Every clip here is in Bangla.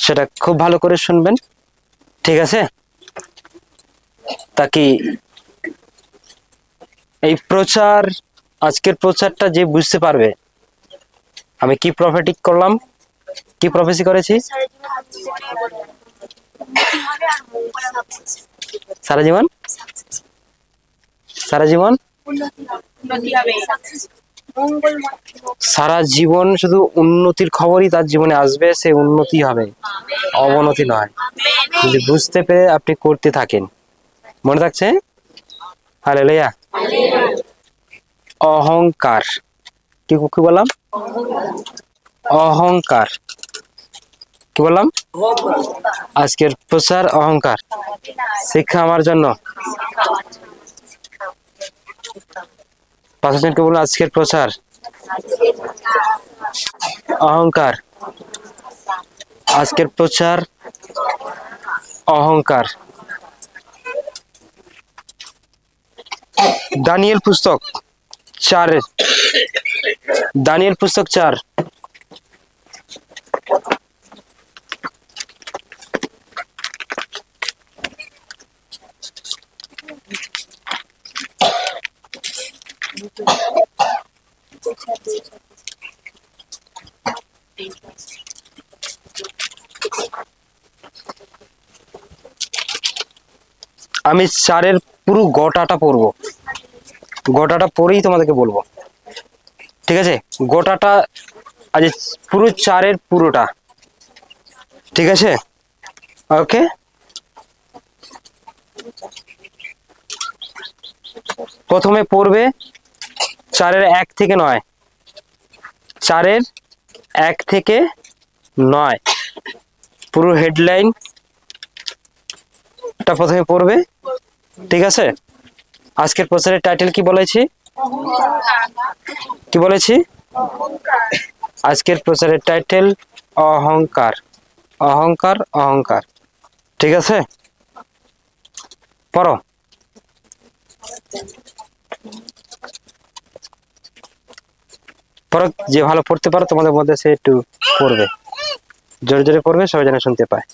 সেটা খুব ভালো করে শুনবেন, ঠিক আছে? তাকি এই প্রচার, আজকের প্রচারটা যে বুঝতে পারবে আমি কি প্রফেটিক করলাম, কি প্রফেসি করেছি। সারা জীবন, সারা জীবন, সারা জীবন শুধু উন্নতির খবরই তার জীবনে আসবে, সে উন্নতি হবে, অবনতি নয়। যদি বুঝতে পেরে আপনি করতে থাকেন, মনে থাকছে? হালেলুয়া। অহংকার, কি কি বললাম? অহংকার, কি বললাম? আজকের প্রচার অহংকার শিক্ষা আমার জন্য। পাঁচজনকে বলুন আজকের প্রচার অহংকার, আজকের প্রচার অহংকার। দানিয়েল পুস্তক 4, দানিয়েল পুস্তক 4, আমি 4-এর পুরো গোটাটা পড়বো, গোটাটা পড়েই তোমাদেরকে বলবো, ঠিক আছে? গোটাটা আজ পুরো 4-এর পুরোটা, ঠিক আছে? ওকে, প্রথমে পড়বে 4-এর 1 থেকে 9, 4-এর 1 থেকে 9 পুরো হেডলাইন টা প্রথমে পড়বে, ঠিক আছে? আজকের প্রচারের টাইটেল কি বলেছি? কি বলেছি? আজকের প্রচারের টাইটেল অহংকার, অহংকার, অহংকার, ঠিক আছে? পড়ো। পড়ো, যে ভালো পড়তে পারো তোমাদের মধ্যে সে একটু পড়বে, জোরে জোরে পড়বে, সবাই যেন শুনতে পায়।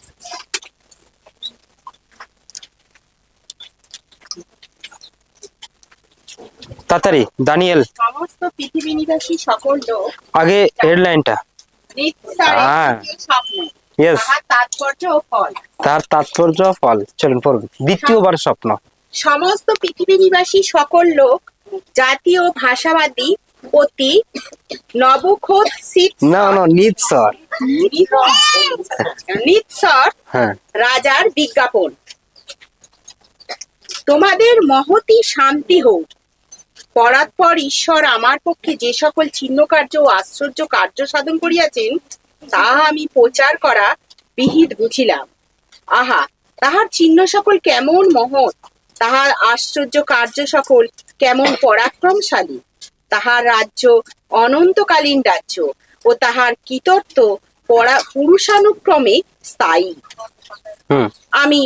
তাড়াতাড়ি দানিয়েল। সমস্ত পৃথিবী নিবাসী সকল লোক, আগে হেডলাইনটা, ইয়েস, তাৎপর্য ও ফল, তার তাৎপর্য ফল। চলুন পড়ুন, দ্বিতীয়বার স্বপ্ন। সমস্ত পৃথিবী নিবাসী সকল লোক, জাতীয় ভাষাবাদী অতি নিৎসর, নিৎসর হ্যাঁ, রাজার বিজ্ঞাপন। তোমাদের মহতি শান্তি হোক। পরাৎপর ঈশ্বর আমার পক্ষে যে সকল চিহ্ন কার্য ও আশ্চর্য কার্য সাধন করিয়াছেন, তাহা আমি প্রচার করা বিহিত বুঝিলাম। আহা, তাহার চিহ্ন সকল কেমন মহৎ, তাহার আশ্চর্য কার্য সকল কেমন পরাক্রমশালী। তাহার রাজ্য অনন্তকালীন রাজ্য ও তাহার কৃতত্ব পুরুষানুক্রমে স্থায়ী। আমি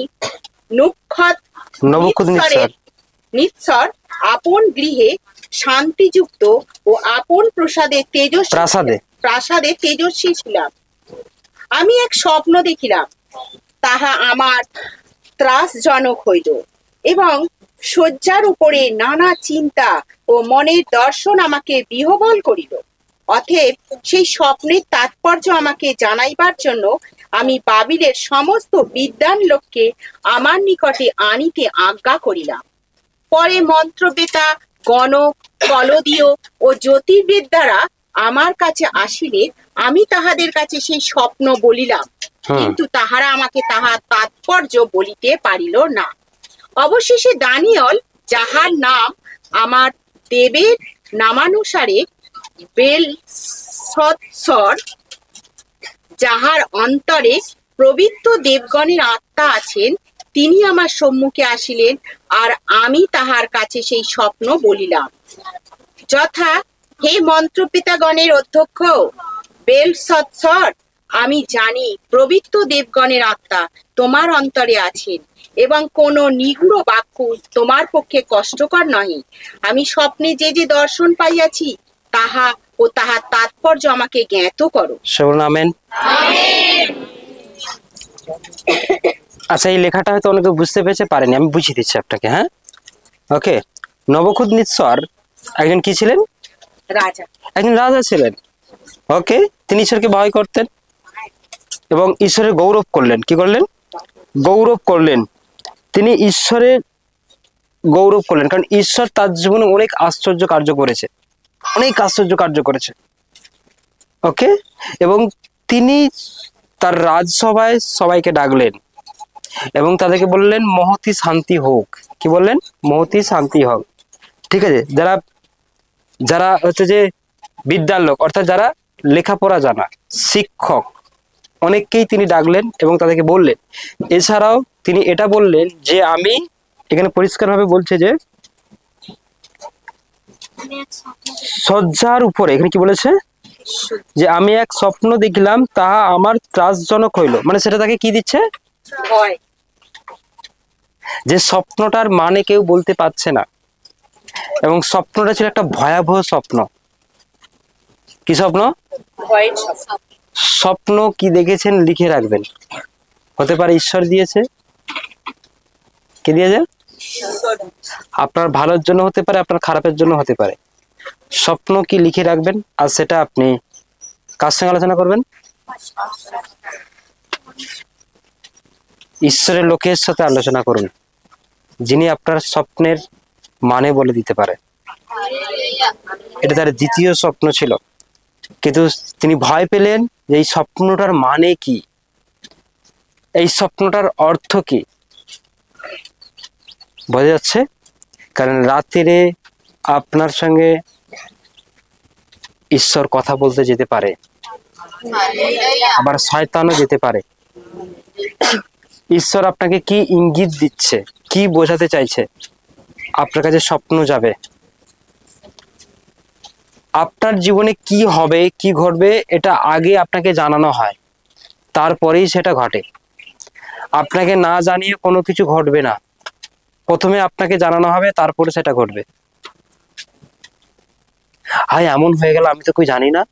নিৎসর আপন গৃহে শান্তিযুক্ত ও আপন প্রাসাদে তেজস্বী ছিলাম। আমি এক স্বপ্ন দেখিলাম, তাহা আমার ত্রাসজনক হইল এবং শয্যার উপরে নানা চিন্তা ও মনের দর্শন আমাকে বিহ্বল করিল। অতএব সেই স্বপ্নের তাৎপর্য আমাকে জানাইবার জন্য আমি বাবিলের সমস্ত বিদ্বান লোককে আমার নিকটে আনিতে আজ্ঞা করিলাম। পরে মন্ত্রবেতা, গণক, কলদীয় ও জ্যোতির্বিদ্যারা আমার কাছে আসিলে আমি তাহাদের কাছে সেই স্বপ্ন বলিলাম, কিন্তু তাহারা আমাকে তাহার তাৎপর্য বলিতে পারিল না। অবশেষে দানিয়েল, যাহার নাম আমার দেবের নামানুসারে বেলশৎসর, যাহার অন্তরে পবিত্র দেবগণের আত্মা আছেন, তিনি আমার সম্মুখে আসিলেন, আর আমি তাহার কাছে সেই স্বপ্ন বলিলাম। যথা, হে মন্ত্রপিতাগণের অধ্যক্ষ বেলশৎসর, আমি জানি পবিত্র দেবগণের আত্মা তোমার অন্তরে আছেন এবং কোন নিগূঢ় বাক্য তোমার পক্ষে কষ্টকর নহে। আমি স্বপ্নে যে যে দর্শন পাইয়াছি তাহা ও তাহার তাৎপর্য আমাকে জ্ঞাত করো। আমেন। আচ্ছা, এই লেখাটা হয়তো অনেকে বুঝতে পেরেছে, পারেনি, আমি বুঝিয়ে দিচ্ছি আপনাকে। হ্যাঁ, ওকে। নবুকদনেছর একজন কি ছিলেন? রাজা। একজন রাজা ছিলেন। ওকে, তিনি ঈশ্বরকে ভয় করতেন এবং ঈশ্বরের গৌরব করলেন। কি করলেন? গৌরব করলেন। তিনি ঈশ্বরের গৌরব করলেন, কারণ ঈশ্বর তার জীবনে অনেক আশ্চর্য কার্য করেছে, অনেক আশ্চর্য কার্য করেছে। ওকে, এবং তিনি তার রাজসভায় সবাইকে ডাকলেন এবং তাদেরকে বললেন মহতি শান্তি হোক। কি বললেন? মহতি শান্তি হোক। ঠিক আছে, যারা যারা হচ্ছে যে বিদ্যার লোক, অর্থাৎ যারা লেখাপড়া জানা, শিক্ষক, অনেককেই তিনি ডাকলেন এবং তাদেরকে বললেন। এছাড়াও তিনি এটা বললেন যে আমি, এখানে পরিষ্কারভাবে বলছে যে শয্যার উপরে, এখানে কি বলেছে? যে আমি এক স্বপ্ন দেখলাম, তাহা আমার ত্রাসজনক হইল। মানে সেটা তাকে কি দিচ্ছে? ভয়। যে স্বপ্নটার মানে কেউ বলতে পারছে না, এবং স্বপ্নটা ছিল একটা ভয়াবহ স্বপ্ন। কি স্বপ্ন? ভয়ের স্বপ্ন। স্বপ্ন কি দেখেছেন লিখে রাখবেন। হতে পারে ঈশ্বর দিয়েছে। কে দিয়েছে? আপনার ভালোর জন্য হতে পারে, আপনার খারাপের জন্য হতে পারে। স্বপ্ন কি লিখে রাখবেন, আর সেটা আপনি কার সঙ্গে আলোচনা করবেন? ঈশ্বরের লোকের সাথে আলোচনা করুন, যিনি আপনার স্বপ্নের মানে বলে দিতে পারে। এটা তার দ্বিতীয় স্বপ্ন ছিল, কিন্তু তিনি ভয় পেলেন যে এই স্বপ্নটার মানে কি, এই স্বপ্নটার অর্থ কি। বোঝা যাচ্ছে? কারণ রাত্রিরে আপনার সঙ্গে ঈশ্বর কথা বলতে যেতে পারে, আবার শয়তানও যেতে পারে। ঈশ্বর আপনাকে কি ইঙ্গিত দিচ্ছে, কি বোঝাতে চাইছে, আপনার কাছে স্বপ্ন যাবে। আপনার জীবনে কি হবে, কি ঘটবে, এটা আগে আপনাকে জানানো হয়, তারপরেই সেটা ঘটে। আপনাকে না জানিয়ে কোনো কিছু ঘটবে না, প্রথমে আপনাকে জানানো হবে, তারপরে সেটা ঘটবে। হায় এমন হয়ে গেল, আমি তো কই জানি না।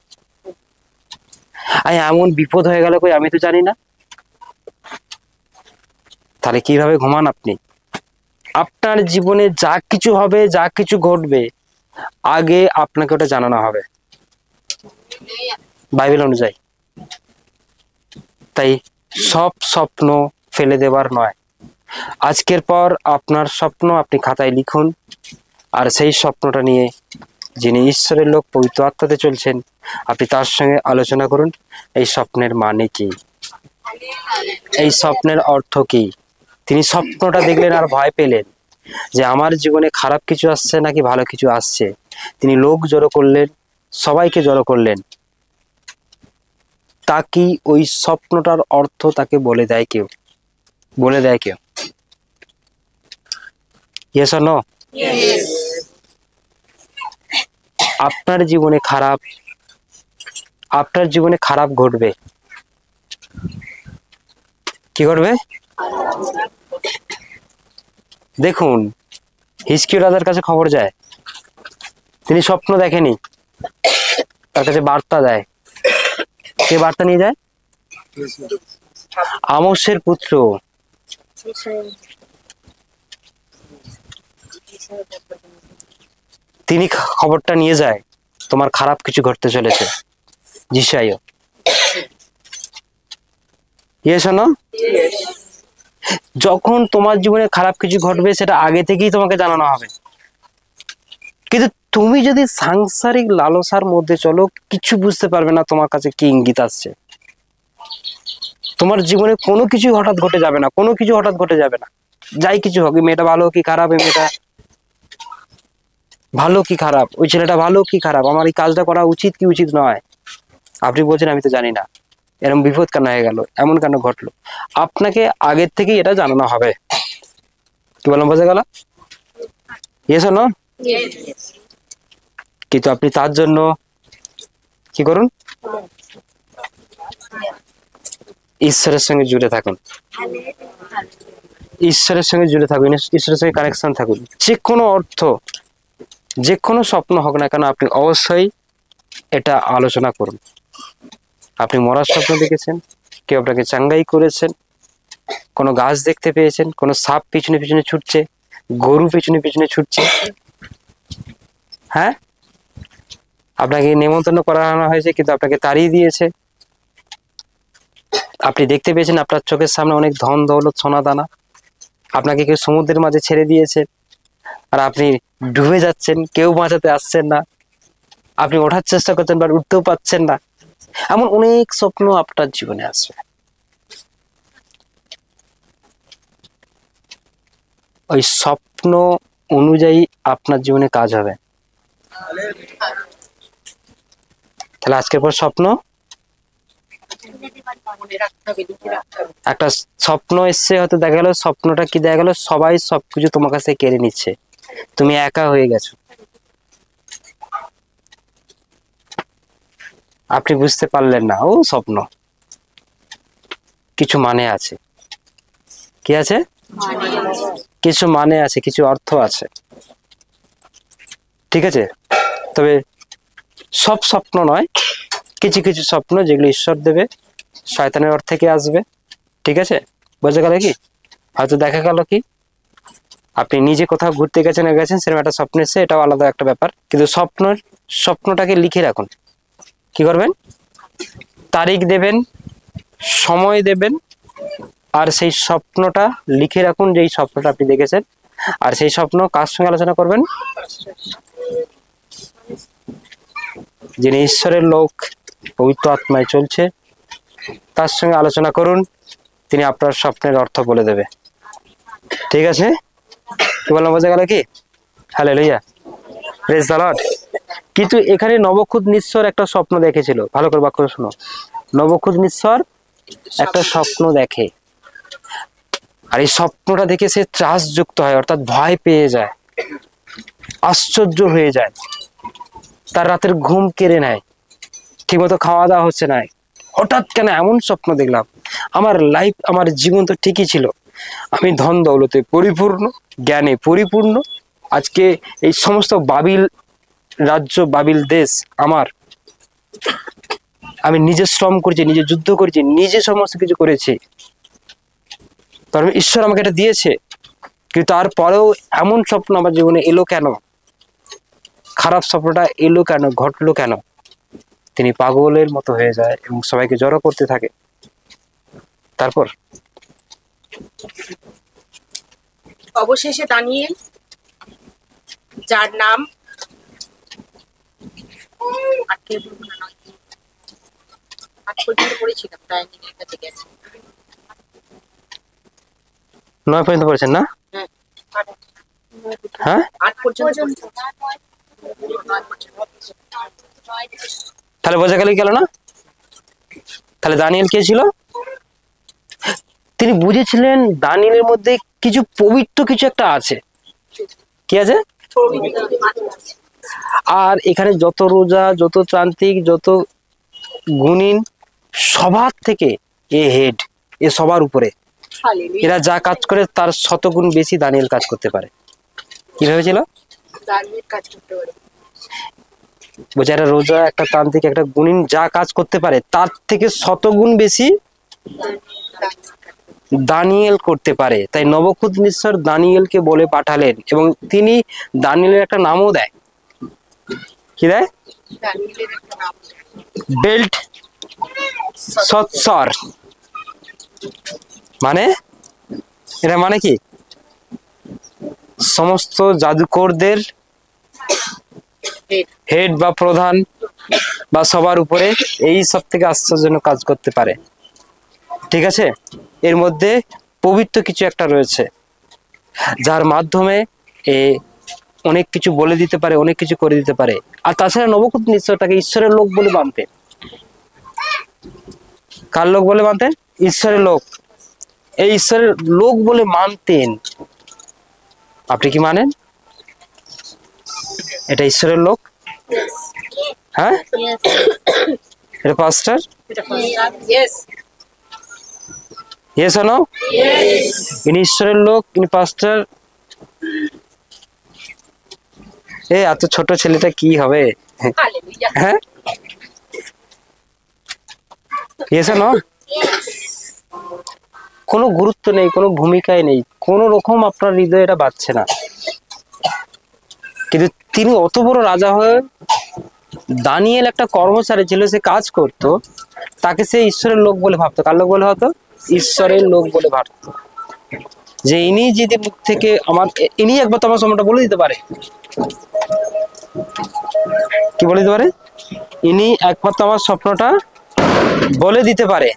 হায় এমন বিপদ হয়ে গেল, কই আমি তো জানি না। তাহলে কিভাবে ঘুমান আপনি? আপনার জীবনে যা কিছু হবে, যা কিছু ঘটবে, আগে আপনাকে ওটা জানানো হবে বাইবেল অনুযায়ী। তাই সব স্বপ্ন ফেলে দেবার নয়। আজকের পর আপনার স্বপ্ন আপনি খাতায় লিখুন, আর সেই স্বপ্নটা নিয়ে যিনি ঈশ্বরের লোক, পবিত্র আত্মাতে চলছেন, আপনি তার সঙ্গে আলোচনা করুন। এই স্বপ্নের মানে কি, এই স্বপ্নের অর্থ কি। তিনি স্বপ্নটা দেখলেন আর ভয় পেলেন যে আমার জীবনে খারাপ কিছু আসছে নাকি ভালো কিছু আসছে। তিনি লোক জড়ো করলেন, সবাইকে জড়ো করলেন, তা কি ওই স্বপ্নটার অর্থ তাকে বলে দেয় কেউ? বলে দেয় কেউ? Yes or no? আপনার জীবনে খারাপ, আপনার জীবনে খারাপ ঘটবে। কি ঘটবে? দেখুন, হিজকিয়া রাজার কাছে খবর যায়, তিনি স্বপ্ন দেখেনি, তার কাছে বার্তা দেয়। কে বার্তা নিয়ে যায়? আমোসের পুত্র। তিনি খবরটা নিয়ে যায়, তোমার খারাপ কিছু ঘটতে চলেছে। যিশাইও। Yes or no? যখন তোমার জীবনে খারাপ কিছু ঘটবে, সেটা আগে থেকেই তোমাকে জানানো হবে। কিন্তু তুমি যদি সাংসারিক লালসার মধ্যে চলো, কিছু বুঝতে পারবে না তোমার কাছে কি ইঙ্গিত আসছে। তোমার জীবনে কোনো কিছু হঠাৎ ঘটে যাবে না, কোনো কিছু হঠাৎ ঘটে যাবে না। যাই কিছু হোক, মেয়েটা ভালো কি খারাপ, এই মেয়েটা ভালো কি খারাপ, ওই ছেলেটা ভালো কি খারাপ, আমার এই কাজটা করা উচিত কি উচিত নয়, আপনি বলছেন আমি তো জানি না, এরকম বিপদ কেন হয়ে গেল, এমন কেন ঘটলো। আপনাকে আগের থেকেই এটা জানানো হবে। কি বললাম, বোঝা গেল? Yes or no? কিন্তু আপনি তার জন্য কি করুন? ঈশ্বরের সঙ্গে জুড়ে থাকুন, ঈশ্বরের সঙ্গে জুড়ে থাকুন, ঈশ্বরের সঙ্গে কানেকশন থাকুন। যে কোনো অর্থ, যে কোনো স্বপ্ন হোক না কেন, আপনি অবশ্যই এটা আলোচনা করুন। আপনি মরার স্বপ্ন দেখেছেন, কেউ আপনাকে চাঙ্গাই করেছেন, কোনো গাছ দেখতে পেয়েছেন, কোনো সাপ পিছনে পিছনে ছুটছে, গরু পিছনে পিছনে ছুটছে। হ্যাঁ, আপনাকে নেমন্তন্ন করানো হয়েছে কিন্তু আপনাকে তাড়িয়ে দিয়েছে। আপনি দেখতে পেয়েছেন আপনার চোখের সামনে অনেক ধন দৌলত সোনা দানা, আপনাকে কেউ সমুদ্রের মাঝে ছেড়ে দিয়েছে আর আপনি ডুবে যাচ্ছেন, কেউ বাঁচাতে আসছেন না, আপনি ওঠার চেষ্টা করছেন বাট উঠতেও পাচ্ছেন না। এমন অনেক স্বপ্ন আপনার জীবনে আসবে। ওই স্বপ্ন অনুযায়ী আপনার জীবনে কাজ হবে। তাহলে আজকের পর স্বপ্ন, মনে রাখতে হবে, লিখে রাখতে হবে। একটা স্বপ্ন এসছে, হয়তো দেখা গেল স্বপ্নটা কি দেখা গেল সবাই সবকিছু তোমার কাছে কেড়ে নিচ্ছে, তুমি একা হয়ে গেছো, আপনি বুঝতে পারলেন না ও স্বপ্ন। কিছু মানে আছে, কি আছে? কিছু মানে আছে, কিছু অর্থ আছে, ঠিক আছে? তবে সব স্বপ্ন নয়, কিছু কিছু স্বপ্ন যেগুলো ঈশ্বর দেবে, শয়তানের অর্থ থেকে আসবে, ঠিক আছে? বোঝা গেল কি? হয়তো দেখা গেল কি আপনি নিজে কোথাও ঘুরতে গেছেন সেরকম একটা স্বপ্ন এসছে, এটাও আলাদা একটা ব্যাপার। কিন্তু স্বপ্নটাকে লিখে রাখুন। কি করবেন? তারিখ দেবেন, সময় দেবেন, আর সেই স্বপ্নটা লিখে রাখুন যে এই স্বপ্নটা আপনি দেখেছেন। আর সেই স্বপ্ন কার সঙ্গে আলোচনা করবেন? যিনি ঈশ্বরের লোক, পবিত্র আত্মায় চলছে, তার সঙ্গে আলোচনা করুন, তিনি আপনার স্বপ্নের অর্থ বলে দেবে, ঠিক আছে? কি বললাম, বোঝা গেল কি? Hallelujah, praise the lord. কিন্তু এখানে নবখুদ নিঃস্বর একটা স্বপ্ন দেখেছিল, ভালো করে বাক্য শোনো। নবখুদ নিঃস্বর একটা স্বপ্ন দেখে, আর এই স্বপ্নটা দেখে সে ত্রাসযুক্ত হয়, অর্থাৎ ভয় পেয়ে যায়, আশ্চর্য হয়ে যায়, তার রাতের ঘুম কেড়ে নেয়, ঠিকমতো খাওয়া দাওয়া হচ্ছে না। হঠাৎ কেন এমন স্বপ্ন দেখলাম? আমার লাইফ, আমার জীবন তো ঠিকই ছিল, আমি ধন দৌলতে পরিপূর্ণ, জ্ঞানে পরিপূর্ণ, আজকে এই সমস্ত বাবিল রাজ্য, বাবিল দেশ আমার, আমি নিজে শ্রম করেছি, নিজে যুদ্ধ করেছি, নিজে সমস্ত কিছু করেছি, তার ঈশ্বর আমাকে এটা দিয়েছে। কিন্তু তারপরেও এমন স্বপ্ন আমার জীবনে এলো কেন? খারাপ স্বপ্নটা এলো কেন, ঘটলো কেন? তিনি পাগলের মতো হয়ে যায় এবং সবাইকে জড়ো করতে থাকে। তারপর অবশেষে দানিয়েল, যার নাম আট পর্যন্ত পড়েছিলাম, দানিয়েলের কাছে গেছে। 9 পর্যন্ত পড়েছেন না? হ্যাঁ, হ্যাঁ, 8 পর্যন্ত। তাহলে বোঝা গেল না? তাহলে দানিয়েল কে ছিল? তিনি বুঝেছিলেন দানিয়েলের মধ্যে কিছু পবিত্র কিছু একটা আছে। কি আছে? আর এখানে যত রোজা, যত তান্ত্রিক, যত গুণিন, সবার থেকে এ হেড, এ সবার উপরে। এরা যা কাজ করে তার 100 গুণ বেশি দানিয়েল কাজ করতে পারে। কি ভেবেছিল? দানিয়েল কাজ করতে পারে। বলছে একটা রোজা, একটা তান্ত্রিক, একটা গুণিন যা কাজ করতে পারে তার থেকে 100 গুণ বেশি দানিয়েল করতে পারে। তাই নবখুদ নিঃস্বর দানিয়েলকে বলে পাঠালেন, এবং তিনি দানিয়েলের একটা নামও দেয়। কি দেয়? দানিয়েলের একটা নাম, বেল্ট সৎসর। মানে এটা মানে কি? সমস্ত জাদুকরদের হেড বা প্রধান বা সবার উপরে এই সব থেকে আশ্চর্যজনক কাজ করতে পারে, ঠিক আছে? এর মধ্যে পবিত্র কিছু একটা রয়েছে, যার মাধ্যমে এ অনেক কিছু বলে দিতে পারে, অনেক কিছু করে দিতে পারে। আর তাছাড়া নবখুদ নিঃস্বর তাকে ঈশ্বরের লোক বলে মানতেন। কার লোক বলে মানতেন? ঈশ্বরের লোক। এই ঈশ্বরের লোক বলে মানতেন। আপনি কি মানেন এটা ঈশ্বরের লোক? হ্যাঁ, এটা pastor? Yes, yes or no? ইনি ঈশ্বরের লোক, ইনি পাস্টার। এত ছোট ছেলেটা কি হবে? হালেলুয়া। হ্যাঁ, ইয়েস অর নো? কোনো গুরুত্ব নেই, কোনো ভূমিকায় নেই, কোনো রকম আপনার হৃদয়ে এটা বাজছে না। কিন্তু তিনি অত বড় রাজা হয়ে, দানিয়েল একটা কর্মচারী ছিল, সে কাজ করত, তাকে সে ঈশ্বরের লোক বলে ভাবতো। কার লোক বলে ভাবতো? ঈশ্বরের লোক বলে ভাবতো। যে ইনি যদি মুখ থেকে ইনি একবার তোমার সম্বন্ধে বলে দিতে পারে, কি বলে দিতে পারে? ইনি একবার তোমার স্বপ্নটা বলে দিতে পারে।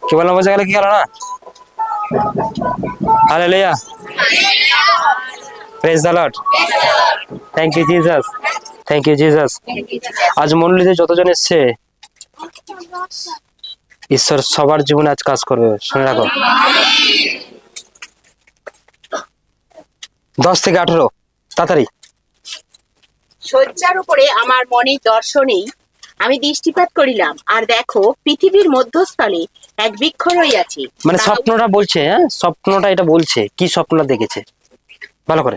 কি বললাম? বোঝা গেল কি গেল না? Hallelujah, praise the lord, thank you Jesus, thank you Jesus. আজ মণ্ডলীতে যতজন এসছে, ঈশ্বর সবার জীবনে আজ কাজ করবে, শুনে রাখো। 10 থেকে 18 তাড়াতাড়ি। শয্যার উপরে আমার মনের দর্শনেই আমি দৃষ্টিপাত করিলাম, আর দেখো পৃথিবীর মধ্যস্থলে এক বৃক্ষ রইয়াছে। মানে স্বপ্নটা বলছে, হ্যাঁ স্বপ্নটা এটা বলছে, কি স্বপ্নটা দেখেছে ভালো করে।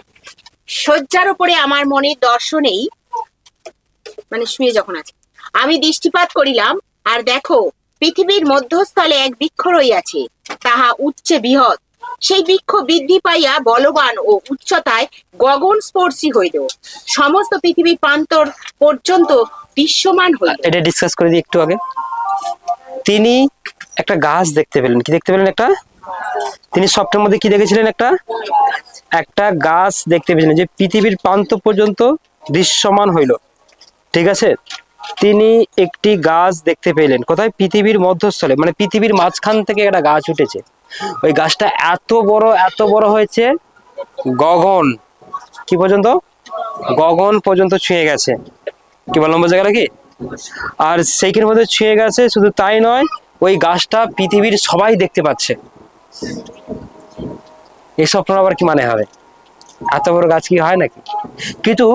শয্যার উপরে আমার মনের দর্শনেই, মানে শুয়ে যখন আছে, আমি দৃষ্টিপাত করিলাম, আর দেখো পৃথিবীর মধ্যস্থলে এক বৃক্ষ রইয়াছে, তাহা উচ্চে বৃহৎ। সেই বৃক্ষ বৃদ্ধি পাইয়া বলবান ও উচ্চতায় গগন স্পর্শী হইল, সমস্ত পৃথিবীর প্রান্তর পর্যন্ত দৃশ্যমান হইল। এটা ডিসকাস করে দিই একটু আগে। তিনি একটা গাছ দেখতে পেলেন। কি দেখতে পেলেন? তিনি স্বপ্নের মধ্যে কি দেখেছিলেন? একটা গাছ দেখতে পেয়েছিলেন, যে পৃথিবীর প্রান্ত পর্যন্ত দৃশ্যমান হইল। ঠিক আছে, তিনি একটি গাছ দেখতে পেলেন। কোথায়? পৃথিবীর মধ্যস্থলে, মানে পৃথিবীর মাঝখান থেকে একটা গাছ উঠেছে। ওই গাছটা এত বড় হয়েছে, গগন কি পর্যন্ত? গগন পর্যন্ত ছুঁয়ে গেছে। কি বললাম? বোঝা গেল কি? আর সেইখানের মধ্যে ছুঁয়ে গেছে, শুধু তাই নয়, ওই গাছটা পৃথিবীর সবাই দেখতে পাচ্ছে। এই স্বপ্ন আবার কি মানে হবে? এত বড় গাছ কি হয় নাকি? কিন্তু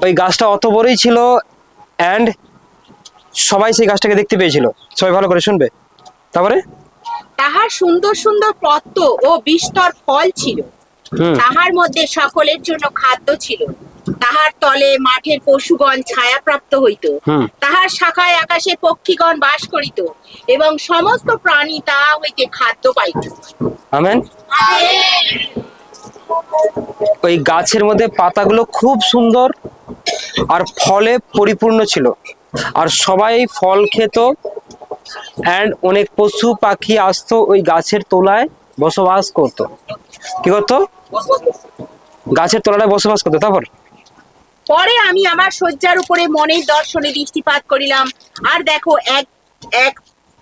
ওই গাছটা অত বড়ই ছিল, অ্যান্ড সবাই সেই গাছটাকে দেখতে পেয়েছিল। সবাই ভালো করে শুনবে। তারপরে তাহার সুন্দর সুন্দর পত্র ও বিস্তর ফল ছিল, তাহার মধ্যে সকলের জন্য খাদ্য ছিল। তাহার তলে মাঠের পশুগণ ছায়াপ্রাপ্ত হইত, তাহার শাখায় আকাশে পক্ষীগণ বাস করিত, এবং সমস্ত প্রাণী তাহা হইতে খাদ্য পাইত। আমেন। ওই গাছের মধ্যে পাতাগুলো খুব সুন্দর আর ফলে পরিপূর্ণ ছিল, আর সবাই ফল খেত, অ্যান্ড অনেক পশু পাখি আসতো ওই গাছের তলায় বসবাস করত। কি করতো? গাছের তলায় বসবাস করতো। তারপর পরে আমি আমার শয্যার উপরে মনের দর্শনে দৃষ্টিপাত করিলাম, আর দেখো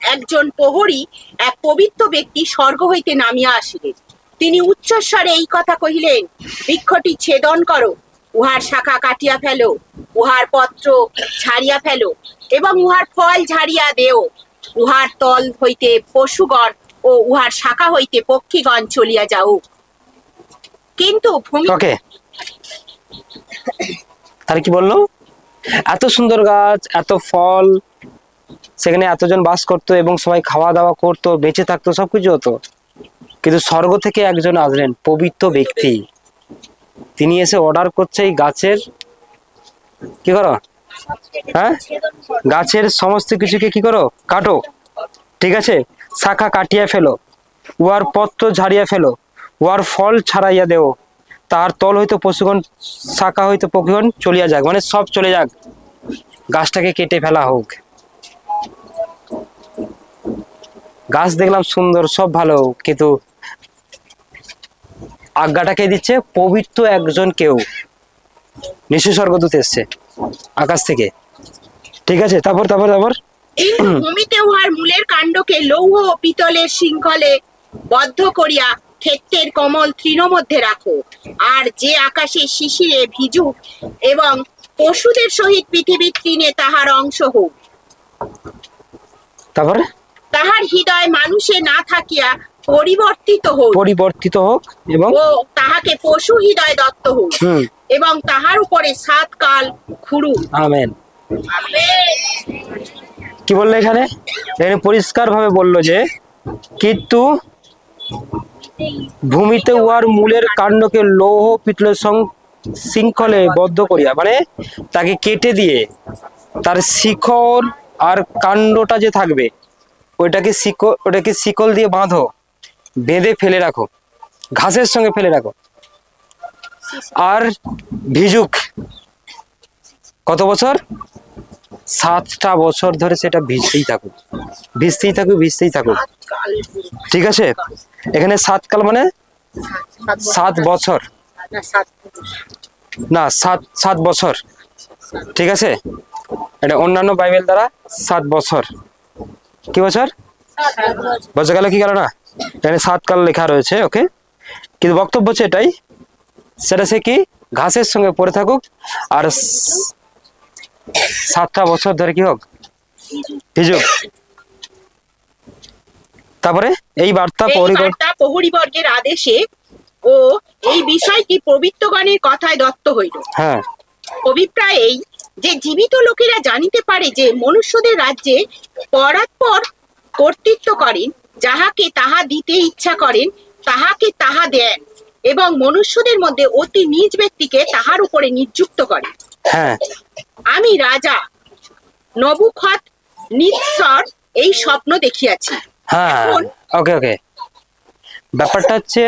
একজন প্রহরী, এক পবিত্র ব্যক্তি স্বর্গ হইতে নামিয়া আসিলেন। তিনি উচ্চস্বরে এই কথা কহিলেন, বৃক্ষটি ছেদন করো, উহার শাখা কাটিয়া ফেলো, উহার পত্র ছাড়িয়া ফেলো, এবং উহার ফল ঝাড়িয়া দেও। উহার তল হইতে পশুগণ ও উহার শাখা হইতে পক্ষীগণ চলিয়া যাও। কিন্তু ওকে, তার কি বললো? এত সুন্দর গাছ, এত ফল, সেখানে এতজন বাস করতো এবং সবাই খাওয়া দাওয়া করতো, বেঁচে থাকতো, সবকিছু হতো। কিন্তু স্বর্গ থেকে একজন আসলেন, পবিত্র ব্যক্তি। তিনি এসে অর্ডার করছে, এই গাছের কি করো? হ্যাঁ, গাছের সমস্ত কিছুকে কি করো? কাটো। ঠিক আছে, শাখা কাটিয়া ফেলো, উহার পত্র ঝাড়িয়া ফেলো, উহার ফল ছাড়াইয়া দেও। তার তল হইতে পশুগণ, শাখা হইতে পক্ষীগণ চলিয়া যাক, মানে সব চলে যাক, গাছটাকে কেটে ফেলা হোক। গাছ দেখলাম সুন্দর, সব ভালো, কিন্তু আজ্ঞাটাকে দিচ্ছে পবিত্র একজন কেউ, নিশ্চয় স্বর্গদূত এসছে আকাশ থেকে। ঠিক আছে, তারপর ভূমিতে উহার মূলের কাণ্ডকে লৌহ ও পিতলের শৃঙ্খলে বদ্ধ করিয়া ক্ষেত্রের কমল তৃণ মধ্যে রাখো, আর যে আকাশে শিশিরে ভিজুক, এবং পশুদের সহিত পৃথিবীর তৃণে তাহার অংশ হোক। তারপরে তাহার হৃদয় মানুষে না থাকিয়া পরিবর্তিত হোক, এবং ও তাহাকে পশু হৃদয় দত্ত হোক, এবং তাহার উপরে 7 কাল খুরুক। আমেন। কি বললো এখানে? পরিষ্কার ভাবে বললো যে, কিন্তু ভূমিতে উহার মূলের কাণ্ডকে লৌহ পিতলের শৃঙ্খলে বদ্ধ করিয়া, মানে তাকে কেটে দিয়ে তার শিকড় আর কাণ্ডটা যে থাকবে, ওটাকে শিকল দিয়ে বাঁধো, বেঁধে ফেলে রাখো, ঘাসের সঙ্গে ফেলে রাখো। আর ভিজুক কত বছর? 7টা বছর ধরে সেটা ভিজতেই থাকুক, ভিজতেই থাকুক, ভিজতেই থাকুক। ঠিক আছে, এখানে 7 কাল মানে 7 বছর না, 7 বছর। ঠিক আছে, এটা অন্যান্য বাইবেল দ্বারা 7 বছর। কি বছর? বছর গেল কি গেল না, এখানে 7 কাল লেখা রয়েছে। ওকে, কিন্তু বক্তব্য হচ্ছে এটাই, সেটা সে কি ঘাসের সঙ্গে পড়ে থাকুক আর 7টা বছর ধরে কি হোক, ভিজুক। তারপরে এই বার্তা প্রহরীবর্গের আদেশে ও এই বিষয়টি পবিত্রগণের কথায় দত্ত হইল। হ্যাঁ, অভিপ্রায় এই যে জীবিত লোকেরা জানিতে পারে যে মনুষ্যদের রাজ্যে পরাৎপর কর্তৃত্ব করেন, যাহাকে তাহা দিতে ইচ্ছা করেন তাহাকে তাহা দেন, এবং মনুষ্যদের মধ্যে অতি নিজ ব্যক্তিকে তাহার উপরে নিযুক্ত করেন। হ্যাঁ, আমি রাজা নবুখদনেছর এই স্বপ্ন দেখিয়াছি। হ্যাঁ, ওকে ওকে। ব্যাপারটা হচ্ছে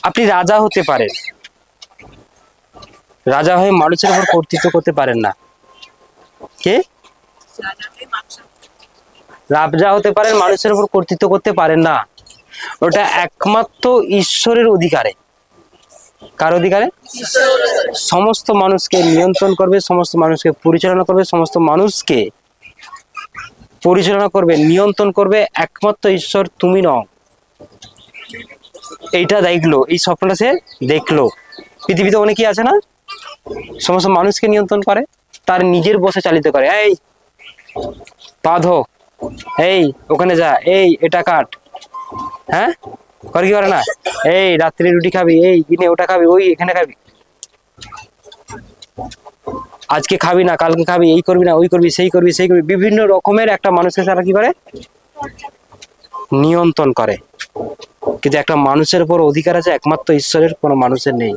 আপনি রাজা হতে পারেন, রাজা হয়ে মানুষের উপর কর্তৃত্ব করতে পারেন না। কে? রাজা হতে পারেন, মানুষের উপর কর্তৃত্ব করতে পারেন না। ওটা একমাত্র ঈশ্বরের অধিকারে। কার অধিকারে? সমস্ত মানুষকে নিয়ন্ত্রণ করবে, সমস্ত মানুষকে পরিচালনা করবে, সমস্ত মানুষকে পরিচালনা করবে, নিয়ন্ত্রণ করবে একমাত্র ঈশ্বর, তুমি নও। এইটা দেখলো, এই স্বপ্নটা সে দেখলো। পৃথিবীতে অনেকেই আছে না, সমস্ত মানুষকে নিয়ন্ত্রণ করে, তার নিজের বসে চালিত করে। এই বাঁধো, এই ওখানে যা, এই এটা কাট, হ্যাঁ করে কি করে না, এই রাত্রে রুটি খাবি, এই দিনে ওটা খাবি, ওই এখানে খাবি, আজকে খাবি না কালকে খাবি, এই করবি না ওই করবি, সেই করবি সেই করবি, বিভিন্ন রকমের একটা মানুষকে তারা কি করে, নিয়ন্ত্রণ করে। কিন্তু একটা মানুষের উপর অধিকার আছে একমাত্র ঈশ্বরের, কোনো মানুষের নেই।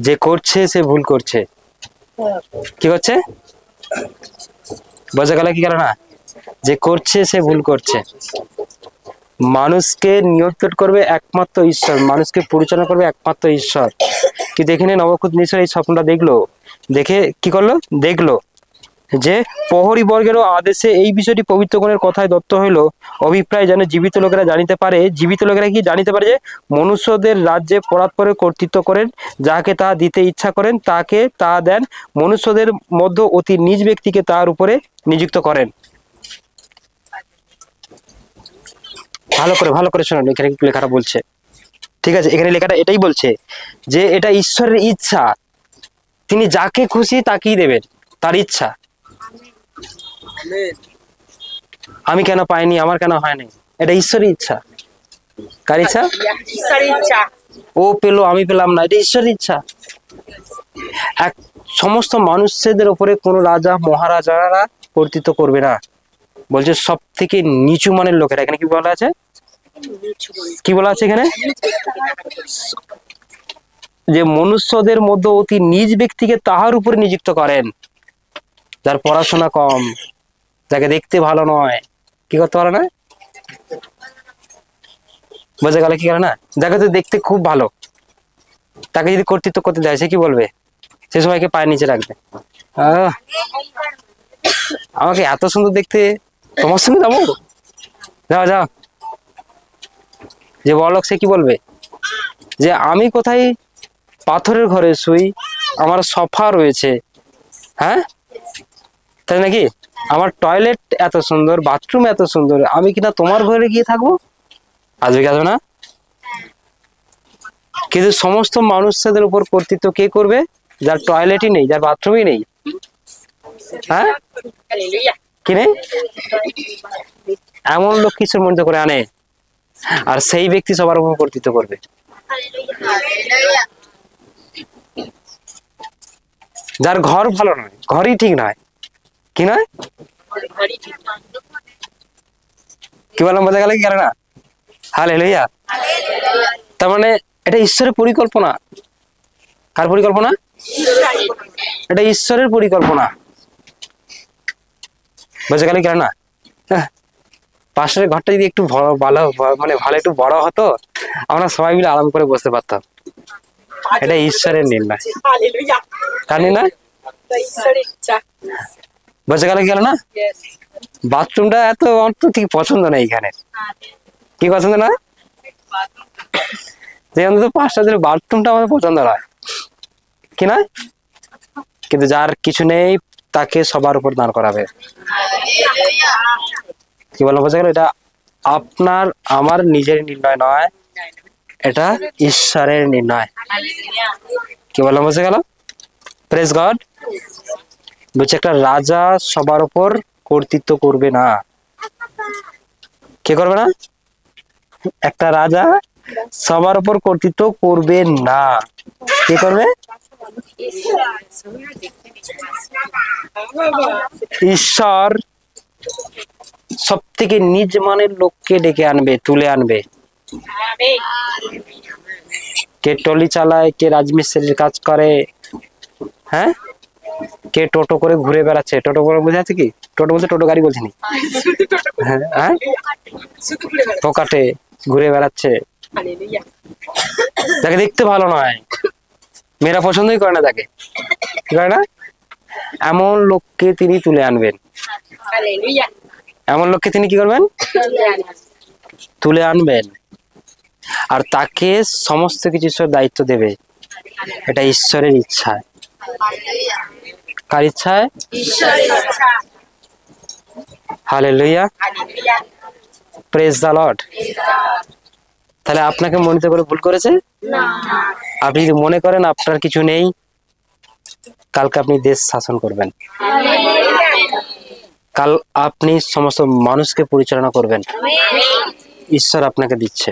যে করছে সে ভুল করছে। কি করছে? বোঝা গেল কি গেল না? যে করছে সে ভুল করছে। মানুষকে নিয়ন্ত্রণ করবে একমাত্র ঈশ্বর, মানুষকে পরিচালনা করবে একমাত্র ঈশ্বর। কিন্তু এখানে নবুখদনেছর এই স্বপ্নটা দেখলো, দেখে কি করলো, দেখলো যে প্রহরী বর্গেরও আদেশে এই বিষয়টি পবিত্রগণের কথায় দত্ত হইল। অভিপ্রায় যেন জীবিত লোকেরা জানিতে পারে, জীবিত লোকেরা কি জানিতে পারে যে মনুষ্যদের রাজ্যে পরাৎপরে কর্তৃত্ব করেন, যাহাকে তাহা দিতে ইচ্ছা করেন তাকে তাহা দেন, মনুষ্যদের মধ্যে অতি নিজ ব্যক্তিকে তার উপরে নিযুক্ত করেন। ভালো করে শোনেন, এখানে লেখাটা বলছে। ঠিক আছে, এখানে লেখাটা এটাই বলছে যে এটা ঈশ্বরের ইচ্ছা, তিনি যাকে খুশি তাকেই দেবেন, তার ইচ্ছা। আমি কেন পাইনি, আমার কেন হয়নি, এটা ঈশ্বরের ইচ্ছা। কার ইচ্ছা? ঈশ্বরের ইচ্ছা। ও পেলো আমি পেলাম না, এটা ঈশ্বরের ইচ্ছা। এক সমস্ত মানুষদের উপরে কোনো রাজা মহারাজারা কর্তৃত্ব করবে না, বলছে সব থেকে নিচু মানের লোকেরা। এখানে কি বলা আছে, কি বলা আছে এখানে, যে মনুষ্যদের মধ্যে অতি নিজ ব্যক্তিকে তাহার উপরে নিযুক্ত করেন। যার পড়াশোনা কম, যাকে দেখতে ভালো নয়, কি করতে পারে না, বোঝা গেল কি করে না, যাকে তো দেখতে খুব ভালো, তাকে যদি কর্তৃত্ব করতে দেয় সে কি বলবে, সে সবাইকে পায়ের নিচে রাখবে। আমাকে এত সুন্দর দেখতে, তোমার সঙ্গে যাবো, যাও যাও। যে বড়লোক সে কি বলবে, যে আমি কোথায় পাথরের ঘরে শুই, আমার সোফা রয়েছে, হ্যাঁ তাই নাকি, আমার টয়লেট এত সুন্দর, বাথরুম এত সুন্দর, আমি কিনা তোমার ঘরে গিয়ে থাকবো, আসবে কি আসবে না? কিন্তু সমস্ত মানুষদের উপর কর্তৃত্ব কে করবে, যার টয়লেটই নেই, যার বাথরুমই নেই, হ্যাঁ কি নেই, এমন লোক কিছুর মধ্যে করে আনে, আর সেই ব্যক্তি সবার উপর কর্তৃত্ব করবে। যার ঘর ভালো নয়, ঘরই ঠিক নয়, কি নয়, কি বললাম, বোঝা গেল কি গেল না? হালেলুয়া। তার মানে এটা ঈশ্বরের পরিকল্পনা। কার পরিকল্পনা? এটা ঈশ্বরের পরিকল্পনা। বুঝে গেল কেন না? পাশের ঘরটা যদি একটু ভালো মানে ভালো একটু বড় হতো, আমরা সবাই মিলে আরাম করে বসতে পারতাম। এটা ঈশ্বরের নির্ণয়, হালেলুয়া। জানি না? ঈশ্বরের ইচ্ছা। বুঝে গেল না? Yes. বাথরুমটা এত আমার তো ঠিক পছন্দ না এখানে। কি পছন্দ না? যে অন্তত 5টা দিনের বাথরুমটা আমাদের পছন্দ নয়, কি না? কিন্তু যার কিছু নেই তাকে সবার উপর দাঁড় করাবে। কি বললাম বোঝা গেল? এটা আপনার আমার নিজের নির্ণয় নয়, এটা ঈশ্বরের নির্ণয়। কি বললাম বোঝা গেল? Praise God. বলছে একটা রাজা সবার উপর কর্তৃত্ব করবে না। কে করবে না? একটা রাজা সবার উপর কর্তৃত্ব করবে না। কে করবে? ঈশ্বর সব থেকে নিজ মানের লোককে ডেকে আনবে, তুলে আনবে। আমেন। কে টলি চালায়, কে রাজমিস্ত্রির কাজ করে, হ্যাঁ, কে টোটো করে ঘুরে বেড়াচ্ছে। টোটো করে বোঝা আছে কি? টোটো বলতে টোটো গাড়ি বলছিনি, হ্যাঁ, শুধু ঘুরে বেড়াচ্ছে। পোকাটে ঘুরে বেড়াচ্ছে, হালেলুয়া। যাকে দেখতে ভালো নয়, মেয়েরা পছন্দই করে না তাকে, কি করে না? এমন লোককে তিনি তুলে আনবেন। হালেলুয়া। এমন লোককে তিনি কি করবেন? তুলে আনবেন, আর তাকে সমস্ত কিছু ঈশ্বর দায়িত্ব দেবে। এটা ঈশ্বরের ইচ্ছা। কার ইচ্ছায়? ঈশ্বরের ইচ্ছা। Hallelujah, hallelujah. Praise the lord. তাহলে আপনাকে মনিত করে ভুল করেছে? না। আপনি যদি মনে করেন আপনার কিছু নেই, কালকে আপনি দেশ শাসন করবেন, কাল আপনি সমস্ত মানুষকে পরিচালনা করবেন। ঈশ্বর আপনাকে দিচ্ছে,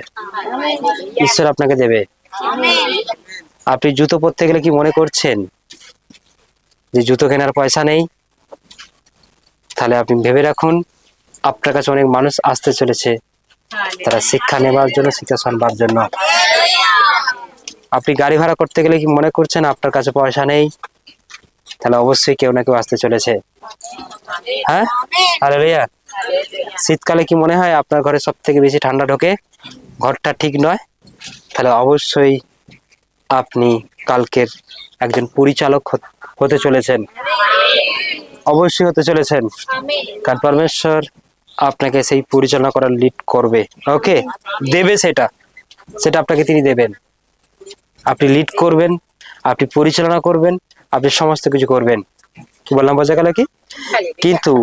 ঈশ্বর আপনাকে দেবে। আপনি জুতো পরতে গেলে কি মনে করছেন যে জুতো কেনার পয়সা নেই? তাহলে আপনি ভেবে রাখুন, আপনার কাছে অনেক মানুষ আসতে চলেছে, তারা শিক্ষা নেবার জন্য, শিক্ষা শুনবার জন্য। আপনি গাড়ি ভাড়া করতে গেলে কি মনে করছেন আপনার কাছে পয়সা নেই? তাহলে অবশ্যই কেউ না কেউ আসতে চলেছে, হ্যাঁ। আরে ভাইয়া, শীতকালে কি মনে হয় আপনার ঘরে সব থেকে বেশি ঠান্ডা ঢোকে, ঘরটা ঠিক নয়? তাহলে অবশ্যই আপনি কালকের একজন পরিচালক হতে চলেছেন, অবশ্যই হতে চলেছেন। কারণ পরমেশ্বর আপনাকে সেই পরিচালনা করার লিড করবে, ওকে, দেবে, সেটা সেটা আপনাকে তিনি দেবেন। আপনি লিড করবেন, আপনি পরিচালনা করবেন, আপনি সমস্ত কিছু করবেন। কি বললাম বোঝা গেল কি? কিন্তু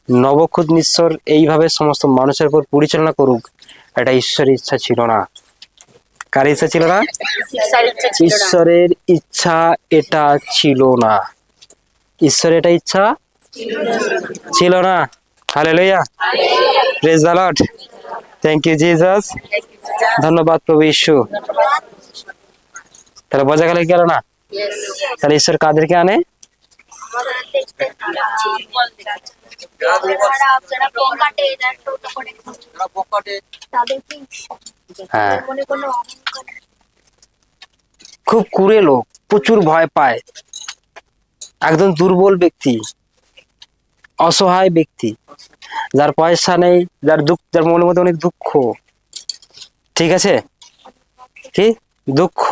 নবখুদ ঈশ্বর এইভাবে সমস্ত মানুষের উপর পরিচালনা করুক, এটা ঈশ্বরের ইচ্ছা ছিল না। কার ইচ্ছা ছিল না? ঈশ্বরের ইচ্ছা এটা ছিল না। ঈশ্বরের এটা ইচ্ছা ছিল না। Hallelujah, praise the lord. Thank you Jesus. ধন্যবাদ প্রভু ঈশ্বর। তাহলে বোঝা গেল কি গেল না? তাহলে ঈশ্বর কাদেরকে আনে? হ্যাঁ, খুব কুড়ে লোক, প্রচুর ভয় পায়, একদম দুর্বল ব্যক্তি, অসহায় ব্যক্তি, যার পয়সা নেই, যার দুঃখ, যার মনের মধ্যে অনেক দুঃখ, ঠিক আছে, কি দুঃখ,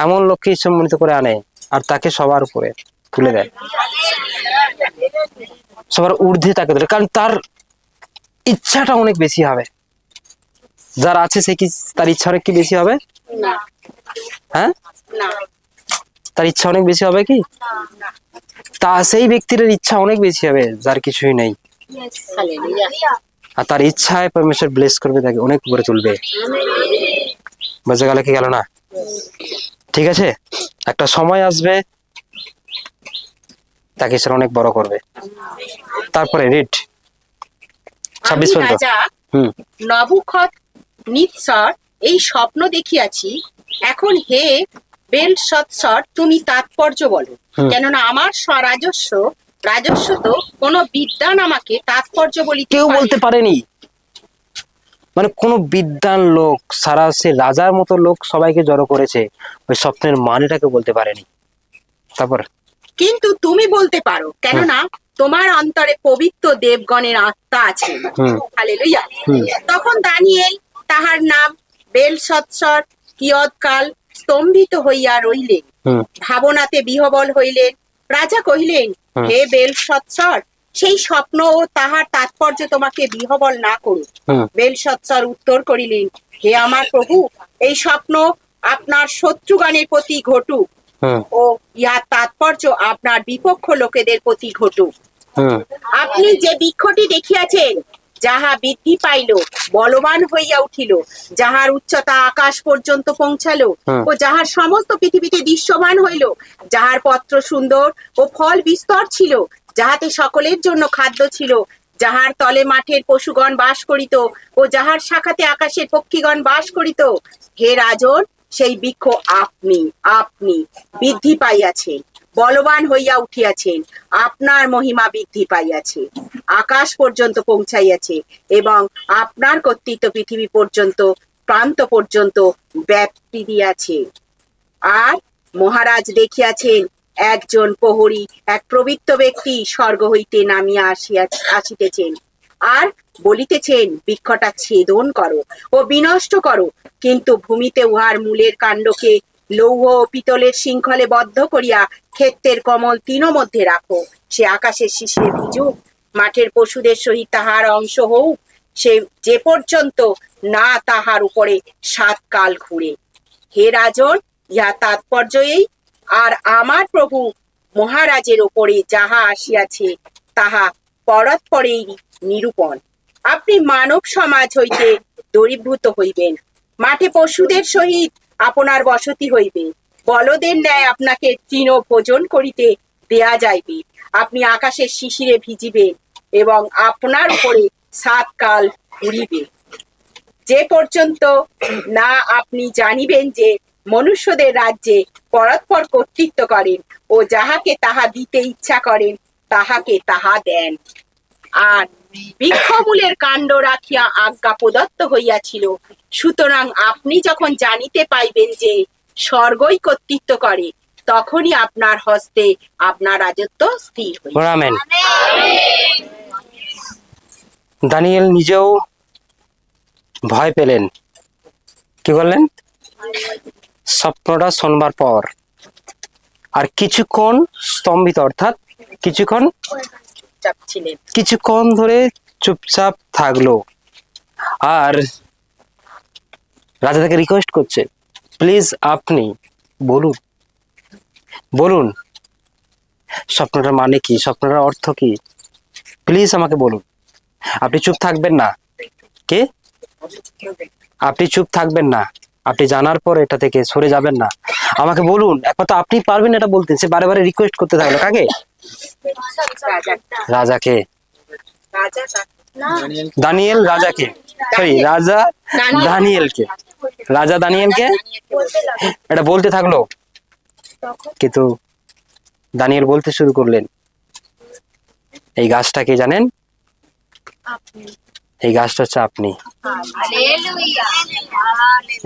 এমন লোককে ঈশ্বর মনোনীত করে আনে, আর তাকে সবার উপরে তুলে দেয়, সবার ঊর্ধ্বে তাকে তুলে, কারণ তার ইচ্ছাটা অনেক বেশি হবে। যার আছে সে কি তার ইচ্ছা অনেক কি বেশি হবে? না। হ্যাঁ, না। তার ইচ্ছা অনেক বেশি হবে কি? তা সেই ব্যক্তির ইচ্ছা অনেক বেশি হবে যার কিছুই নেই, হালেলুয়া। আর তার ইচ্ছায় পরমেশ্বর ব্লেস করবে, তাকে অনেক উপরে তুলবে। বোঝা গেল কি গেল না? ঠিক আছে, একটা সময় আসবে তাকে ঈশ্বর অনেক বড় করবে। তারপরে রিড 26 পর্যন্ত। রাজা হুম, নবুখদনেছর এই স্বপ্ন দেখিয়াছি। এখন হে বেলশৎসর, তুমি তাৎপর্য বলো। কেননা আমার রাজস্ব তো কোন বিদ্বান আমাকে তাৎপর্য বলিতে কেউ পারে বলতে না। পারেনি, মানে কোন বিদ্বান লোক, সারা সে রাজার মতো লোক সবাইকে জড়ো করেছে, ওই স্বপ্নের মানেটাকে বলতে পারেনি। তারপর কিন্তু তুমি বলতে পারো, কেননা তোমার অন্তরে পবিত্র দেবগণের আত্মা আছে। হালেলুয়া। তখন দানিয়েল, তাহার নাম বেলশৎসর, কিয়ৎকাল স্তম্ভিত হইয়া রইলেন, ভাবনাতে বিহবল হইলেন। রাজা কহিলেন, হে বেলশৎসর, সেই স্বপ্ন ও তাহার তাৎপর্য তোমাকে বিহবল না করুক। বেলশৎসর উত্তর করিলেন, হে আমার প্রভু, এই স্বপ্ন আপনার শত্রুগণের প্রতি ঘটুক ও ইহার তাৎপর্য আপনার বিপক্ষ লোকেদের প্রতি ঘটুক। আপনি যে বৃক্ষটি দেখিয়াছেন, যাহা বৃদ্ধি পাইল, বলবান হইয়া উঠিল, যাহার উচ্চতা আকাশ পর্যন্ত পৌঁছালো ও যাহার সমস্ত পৃথিবীতে দৃশ্যমান হইল, যাহার পত্র সুন্দর ও ফল বিস্তর ছিল, যাহাতে সকলের জন্য খাদ্য ছিল, যাহার তলে মাঠের পশুগণ বাস করিত ও যাহার শাখাতে আকাশের পক্ষীগণ বাস করিত, হে রাজন, সেই বৃক্ষ আপনি আপনি বৃদ্ধি পাইয়াছেন, বলবান হইয়া উঠিয়াছেন, আপনার মহিমা বৃদ্ধি পাইয়াছে, আকাশ পর্যন্ত পৌঁছাইয়াছে এবং আপনার কর্তৃত্ব পৃথিবী পর্যন্ত, প্রান্ত পর্যন্ত ব্যাপ্তি দিয়াছে। আর মহারাজ দেখিয়াছেন, একজন প্রহরী, এক পবিত্র ব্যক্তি স্বর্গ হইতে নামিয়া আসিতেছেন আর বলিতেছেন, বৃক্ষটা ছেদন করো ও বিনষ্ট করো, কিন্তু ভূমিতে উহার মূলের কাণ্ডকে লৌহ ও পিতলের শৃঙ্খলে বদ্ধ করিয়া ক্ষেত্রের কমল তৃণ মধ্যে রাখো। সে আকাশের শিশিরে ভিজুক, মাঠের পশুদের সহিত তাহার অংশ হোক, সে যে পর্যন্ত না তাহার উপরে 7 কাল ঘুরে। হে রাজন, ইহা তাৎপর্য এই, আর আমার প্রভু মহারাজের ওপরে যাহা আসিয়াছে তাহা পরস্পরেই নিরূপণ। আপনি মানব সমাজ হইতে দূরীভূত হইবেন, মাঠে পশুদের সহিত আপনার বসতি হইবে, বলদের ন্যায় আপনাকে তৃণ ভোজন করিতে দেয়া যাইবে, আপনি আকাশের শিশিরে ভিজিবেন এবং আপনার উপরে 7 কাল ঘুরিবে, যে পর্যন্ত না আপনি জানিবেন যে মনুষ্যদের রাজ্যে পরস্পর কর্তৃত্ব করেন ও যাহাকে তাহা দিতে ইচ্ছা করেন তাহাকে তাহা দেন। আর বৃক্ষমূলের কাণ্ড রাখিয়া আজ্ঞা প্রদত্ত হইয়াছিল, সুতরাং আপনি যখন জানিতে পাইবেন যে স্বর্গই কর্তৃত্ব করে, তখনই আপনার হস্তে আপনার রাজত্ব স্থির হইবে। আমেন। দানিয়েল নিজেও ভয় পেলেন। কি করলেন? স্বপ্নটা শোনবার পর আর কিছুক্ষণ স্তম্ভিত, অর্থাৎ কিছুক্ষণ ধরে চুপচাপ থাকলো। আর রাজা তাকে রিকোয়েস্ট করছে, প্লিজ আপনি বলুন বলুন স্বপ্নটার মানে কি, স্বপ্নটার অর্থ কি, প্লিজ আমাকে বলুন। আপনি চুপ থাকবেন না। কে? আপনি চুপ থাকবেন না, আপনি জানার পর এটা থেকে সরে যাবেন না, আমাকে বলুন। একমাত্র আপনি পারবেন এটা বলতে। সে বারে বারে রিকোয়েস্ট করতে থাকলো। কাকে? রাজাকে। দানিয়েল রাজাকে, সরি, রাজা দানিয়েলকে, রাজা দানিয়েলকে এটা বলতে থাকলো। কিন্তু দানিয়েল বলতে শুরু করলেন, এই গাছটাকে জানেন? এই গাছটা হচ্ছে আপনি।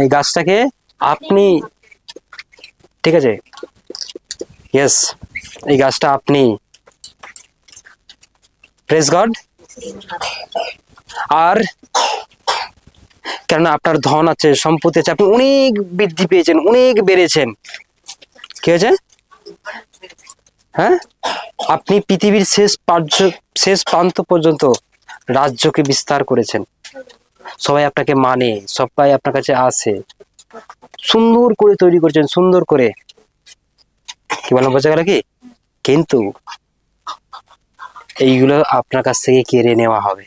এই গাছটাকে আপনি, ঠিক আছে, ইয়েস, এই গাছটা আপনি। Praise god. আর কেননা আপনার ধন আছে, সম্পত্তি আছে, আপনি অনেক বৃদ্ধি পেয়েছেন, অনেক বেড়েছেন। কি হয়েছে? হ্যাঁ, আপনি পৃথিবীর শেষ প্রান্ত পর্যন্ত রাজ্যকে বিস্তার করেছেন। সবাই আপনাকে মানে, সবাই আপনার কাছে আসে, সুন্দর করে তৈরি করেছেন, সুন্দর করে। কি বললাম, বোঝা গেল কি? কিন্তু এইগুলো আপনার কাছ থেকে কেড়ে নেওয়া হবে।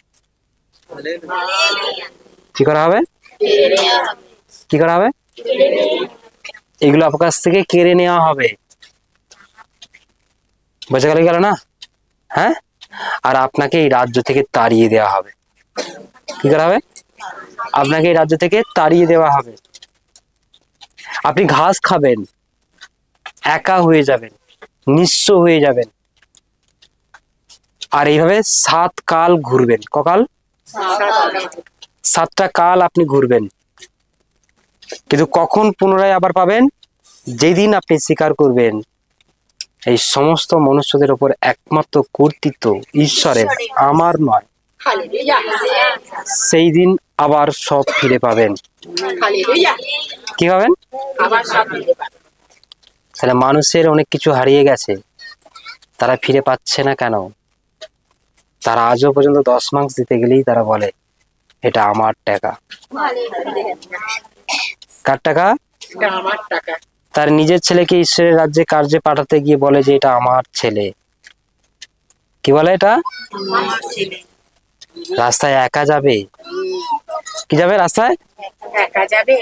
কি করা হবে? কি করা হবে? এগুলো আপনার কাছ থেকে কেড়ে নেওয়া হবে। বোঝা গেল না? হ্যাঁ, আর আপনাকে এই রাজ্য থেকে তাড়িয়ে দেওয়া হবে। কি করা হবে? আপনাকে এই রাজ্য থেকে তাড়িয়ে দেওয়া হবে। আপনি ঘাস খাবেন, একা হয়ে যাবেন, নিঃস্ব হয়ে যাবেন, আর এইভাবে 7 কাল ঘুরবেন। ককাল? 7টা কাল আপনি ঘুরবেন। কিন্তু কখন পুনরায় আবার পাবেন? যেদিন আপনি স্বীকার করবেন এই সমস্ত মনুষ্যদের উপর একমাত্র কর্তৃত্ব ঈশ্বরের, আমার নয়। হালেলুয়া, সেই দিন আবার সব ফিরে পাবেন। হালেলুয়া, কি পাবেন? আবার সব ফিরে পাবে। তাহলে মানুষের অনেক কিছু হারিয়ে গেছে, তারা ফিরে পাচ্ছে না কেন? তারা আজও পর্যন্ত 10 মাস দিতে গেলেই তারা বলে এটা আমার টাকা। কার টাকা? এটা আমার টাকা। তার নিজের ছেলেকে ঈশ্বরের রাজ্যে কার্যে পাঠাতে গিয়ে বলে যে এটা আমার ছেলে। কি বলে? এটা আমার ছেলে। রাস্তায় একা যাবে। কি যাবে রাস্তায়? একা যাবে।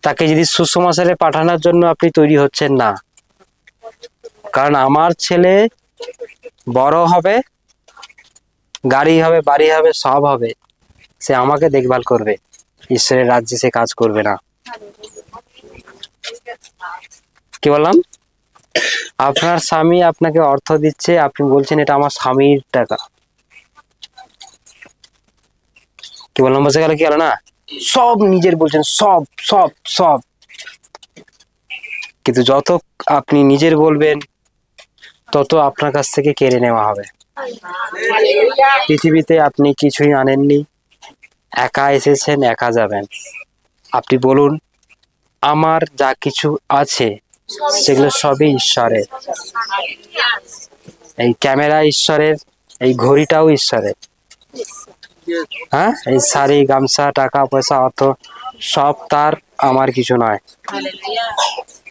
তাকে যদি সুসমাচারে পাঠানোর জন্য আপনি তৈরি হচ্ছেন না, কারণ আমার ছেলে বড় হবে, গাড়ি হবে, বাড়ি হবে, সব হবে, সে আমাকে দেখভাল করবে, ঈশ্বরের রাজ্যে সে কাজ করবে না। কি বললাম? আপনার স্বামী আপনাকে অর্থ দিচ্ছে, আপনি বলছেন এটা আমার স্বামীর টাকা। কি বললাম? বুঝে গেল? কি হলো না? সব নিজের বলছেন, সব সব সব। কিন্তু যত আপনি নিজের বলবেন তত আপনার কাছ থেকে কেড়ে নেওয়া হবে। হালেলুয়া, পৃথিবীতে আপনি কিছুই আনেননি, একা এসেছেন, একা যাবেন। আপনি বলুন আমার যা কিছু আছে সেগুলো সবই ঈশ্বরের। এই ক্যামেরা ঈশ্বরের, এই ঘড়িটাও ঈশ্বরের, হ্যাঁ, এই শাড়ি, গামছা, টাকা পয়সা, অর্থ সব তার, আমার কিছু নয়। হালেলুয়া,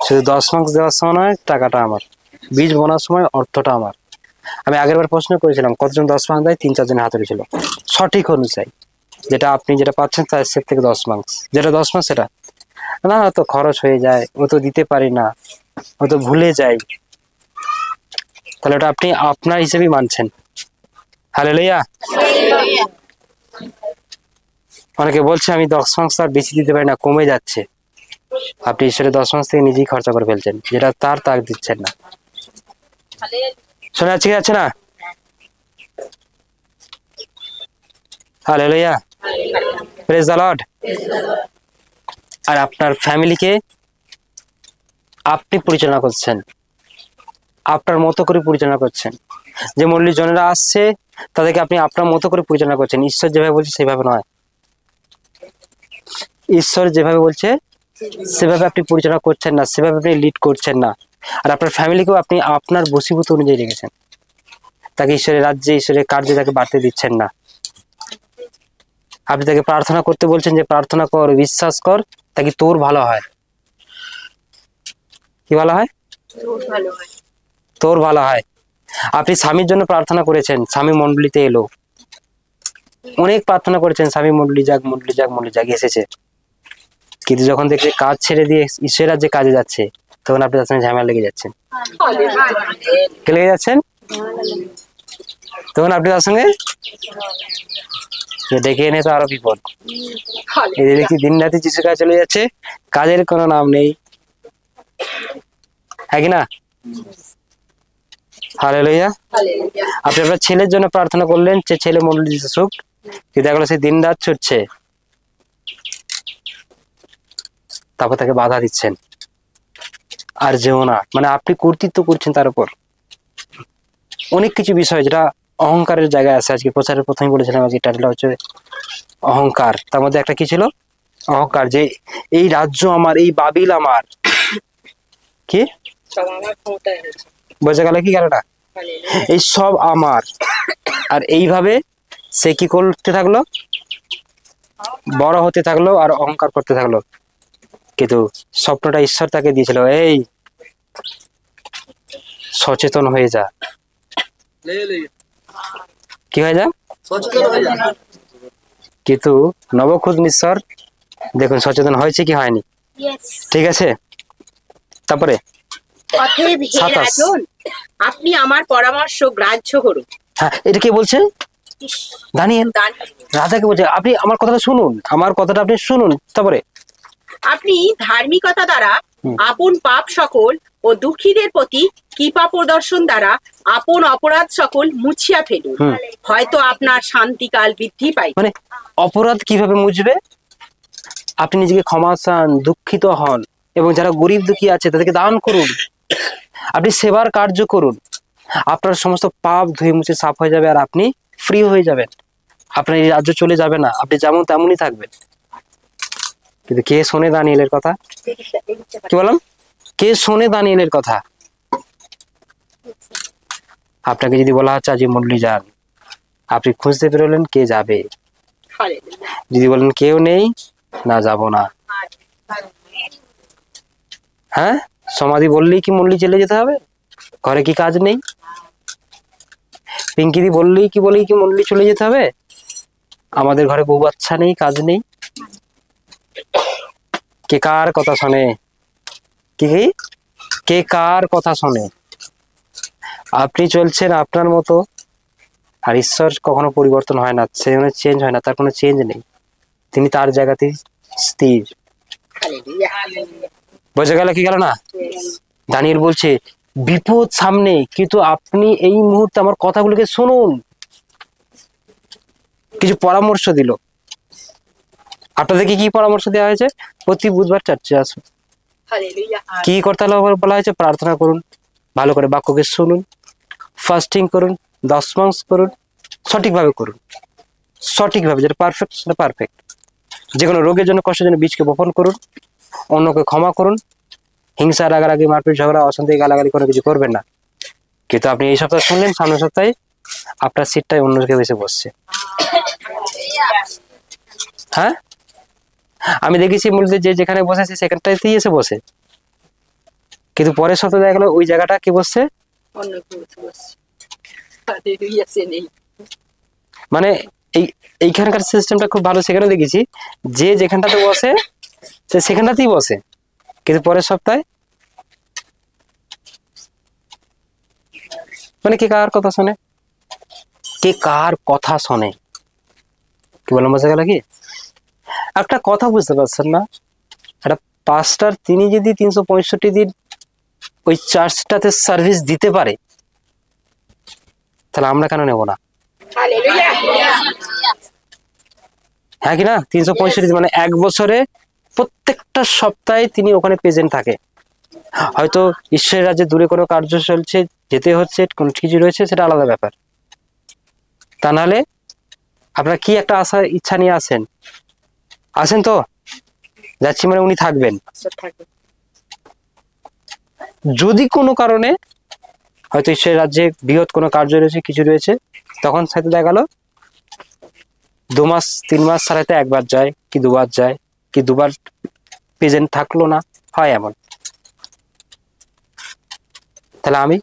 শুধু 10 মাস দেওয়ার সময় নয়, টাকাটা আমার। বীজ বোনার সময় অর্থটা আমার। আমি আগেরবার প্রশ্ন করেছিলাম কতজন 10 মাস দেয়? 3-4 জনের হাতে ছিল সঠিক অনুযায়ী। যেটা আপনি যেটা পাচ্ছেন তার সের থেকে 10 মাস, যেটা 10 মাস সেটা না, তো খরচ হয়ে যায়, ও তো দিতে পারি না, ও তো ভুলে যাই, তাহলে ওটা আপনি আপনার হিসেবেই মানছেন। হালেলুয়া। হালেলুয়া, অনেকে বলছে আমি 10 মাস আর বেশি দিতে পারি না, কমে যাচ্ছে। আপনি ঈশ্বরের 10 মাস থেকে নিজেই খরচা করে ফেলছেন, যেটা তার তার দিচ্ছেন না। শোনা যাচ্ছে কি যাচ্ছে না? Hallelujah, praise the Lord. আর আপনার ফ্যামিলিকে আপনি পরিচালনা করছেন, আপনার মতো করে পরিচালনা করছেন। যে মল্লী জনেরা আসছে তাদেরকে আপনি আপনার মতো করে পরিচালনা করছেন। ঈশ্বর যেভাবে বলছে সেভাবে নয়, ঈশ্বর যেভাবে বলছে সেভাবে আপনি পরিচালনা করছেন না, সেভাবে আপনি লিড করছেন না। আর আপনার ফ্যামিলিকেও আপনি আপনার বশীভূত অনুযায়ী রেখেছেন, তাকে ঈশ্বরের রাজ্যে, ঈশ্বরের কার্যে তাকে বাড়তে দিচ্ছেন না। আপনি তাকে প্রার্থনা করতে বলছেন যে প্রার্থনা কর, বিশ্বাস কর, তাকে তোর ভালো হয়। কি ভালো হয়? ভালো হয়। তোর ভালো হয়। আপনি স্বামীর জন্য প্রার্থনা করেছেন, স্বামী মণ্ডলীতে এলো, অনেক প্রার্থনা করেছেন, স্বামী মণ্ডলী যাক, মণ্ডলী যাক, মণ্ডলী যাক, এসেছে। কিন্তু যখন দেখছে কাজ ছেড়ে দিয়ে ঈশ্বরের রাজ্যে কাজে যাচ্ছে, তখন আপনি তার সঙ্গে ঝামেলা লেগে যাচ্ছেন। কে লেগে যাচ্ছেন? তখন আপনি তার সঙ্গে ডেকে এনে তো আরো বিপদ। এই দেখি দিন রাতে যিশুর কাছে চলে যাচ্ছে, কাজের কোনো নাম নেই, হ্যাঁ কি না? হালেলুয়া। আপনি আপনার ছেলের জন্য প্রার্থনা করলেন যে ছেলে মণ্ডলী সুখ, কিন্তু দেখলো সে দিন রাত ছুটছে, তারপর তাকে বাধা দিচ্ছেন আর যেও না। মানে আপনি কর্তৃত্ব করছেন তার উপর। অনেক কিছু বিষয় যেটা অহংকারের জায়গায় আছে। আজকে প্রচারের প্রথমেই বলেছিলাম, আজকে টাইটেলটা হচ্ছে অহংকার। তার মধ্যে একটা কি ছিল? অহংকার, যে এই রাজ্য আমার, এই বাবিল আমার। কি বোঝা গেল? কি গেলটা? এই সব আমার। আর এইভাবে সে কি করতে থাকলো? বড় হতে থাকলো আর অহংকার করতে থাকলো। কিন্তু স্বপ্নটা ঈশ্বর তাকে দিয়েছিল, এই সচেতন হয়ে যা। কি হয়ে যা? কিন্তু নবখুদনিশ্বর দেখুন সচেতন হয়েছে কি হয়নি? ঠিক আছে। তারপরে অতএব হে 27 রাজন, আপনি আমার পরামর্শ গ্রাহ্য করুন। হ্যাঁ, এটা কে বলছে? দানিয়েল রাজাকে বলছে আপনি আমার কথাটা শুনুন, আমার কথাটা আপনি শুনুন। তারপরে আপনি ধার্মিকতা দ্বারা আপন পাপ সকল ও দুঃখীদের প্রতি কৃপা প্রদর্শন দ্বারা আপন অপরাধ সকল মুছিয়া ফেলুন, হয়তো আপনার শান্তিকাল বৃদ্ধি পাই। মানে অপরাধ কিভাবে মুছবে? আপনি নিজেকে ক্ষমা চান, দুঃখিত হন, এবং যারা গরিব দুঃখী আছে তাদেরকে দান করুন, আপনি সেবার কার্য করুন, আপনার সমস্ত পাপ ধুয়ে মুছে সাফ হয়ে যাবে আর আপনি ফ্রি হয়ে যাবেন। আপনার এই রাজ্য চলে যাবে না, আপনি যেমন তেমনই থাকবেন। কিন্তু কে শোনে দানিয়েলের কথা? কি বললাম? কে শোনে দানিয়েলের কথা? আপনাকে যদি বলা হচ্ছে আজ মন্ডলী যান, আপনি খুঁজতে বেরোলেন, কে যাবে? যদি বলেন কেউ নেই, না যাব না। হ্যাঁ, সমাধি বললেই কি মন্ডলী চলে যেতে হবে? ঘরে কি কাজ নেই? পিঙ্কিদি বললেই কি মন্ডলী চলে যেতে হবে? আমাদের ঘরে বউ বাচ্চা নেই, কাজ নেই। কে কার কথা শোনে? কি কে কার কথা শোনে? আপনি চলছেন আপনার মতো, আর ঈশ্বর কখনো পরিবর্তন হয় না, সে চেঞ্জ হয় না, তার কোনো চেঞ্জ নেই, তিনি তার জায়গাতেই স্থির। বোঝা গেল কি গেল না? দানিয়েল বলছে বিপদ সামনে, কিন্তু আপনি এই মুহূর্তে আমার কথাগুলোকে শুনুন। কিছু পরামর্শ দিল। আপনাদেরকে কি পরামর্শ দেওয়া হয়েছে? প্রতি বুধবার চার্চে আসুন। কি করতে বলা হয়েছে? প্রার্থনা করুন, ভালো করে বাক্যকে শুনুন, ফাস্টিং করুন, 10 মাস করুন, সঠিকভাবে করুন, সঠিকভাবে, যেটা পারফেক্ট সেটা পারফেক্ট। যে কোনো রোগের জন্য, কষ্টের জন্য বীজকে বপন করুন, অন্যকে ক্ষমা করুন, হিংসা, রাগারাগি, মারপিট, ঝগড়া, অশান্তি, গালাগালি কোনো কিছু করবেন না। কিন্তু আপনি এই সপ্তাহে শুনলেন, সামনের সপ্তাহে আপনার সিটটাই অন্য কেউ এসে বসছে। হ্যাঁ, আমি দেখেছি মূলত যে যেখানে বসেছে সেখানটাতেই এসে বসে, কিন্তু পরের সপ্তাহে দেখা গেলো ওই জায়গাটা কি বসছে, মানে এইখানকার সিস্টেমটা খুব ভালো। সেখানে দেখেছি যে যেখানটাতে বসে সে সেখানটাতেই বসে, কিন্তু পরের সপ্তাহে মানে কে কার কথা শোনে? কে কার কথা শোনে? কি বললাম, বোঝা গেল কি? একটা কথা বুঝতে পারছেন না, একটা পাস্টার তিনি যদি 365 দিন ওই চার্চটাতে সার্ভিস দিতে পারে, তাহলে আমরা কেন নেব না? হ্যাঁ কি না? 365 মানে 1 বছরে প্রত্যেকটা সপ্তাহে তিনি ওখানে প্রেজেন্ট থাকে। হয়তো ঈশ্বরের রাজ্যে দূরে কোনো কার্য চলছে, যেতে হচ্ছে, কোন কিছু রয়েছে, সেটা আলাদা ব্যাপার। তা নাহলে আপনারা কি একটা আশা ইচ্ছা নিয়ে আসেন তো যাচ্ছি মানে উনি থাকবেন। যদি কোনো কারণে হয়তো ঈশ্বরের রাজ্যে বৃহৎ কোনো কার্য রয়েছে, কিছু রয়েছে, তখন সাথে দেখা গেল 2 মাস 3 মাস ছাড়াতে একবার যায় কি দুবার যায় কি দুবার প্রেজেন্ট থাকলো না, হয় এমন। তাহলে আমি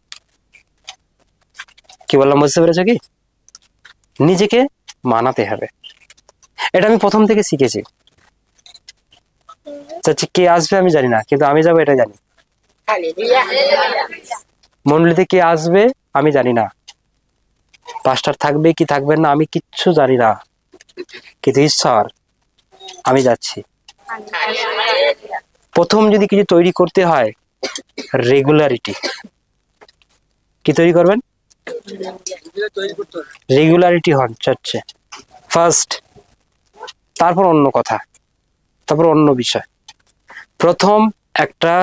কি বললাম, বুঝতে পেরেছো কি? নিজেকে মানাতে হবে, এটা আমি প্রথম থেকে শিখেছি। চাচ্ছি কে আসবে আমি জানি না, কিন্তু আমি যাবো এটা জানি। মন্ডলীতে কে আসবে আমি জানি না, পাস্টার থাকবে কি থাকবেন না আমি কিচ্ছু জানি না, কিন্তু ঈশ্বর, আমি যাচ্ছি। প্রথম যদি কিছু তৈরি করতে হয়, রেগুলারিটি। কি তৈরি করবেন? রেগুলারিটি হন চার্চে ফার্স্ট, তারপর অন্য কথা, তারপর অন্য বিষয়। প্রথম একটা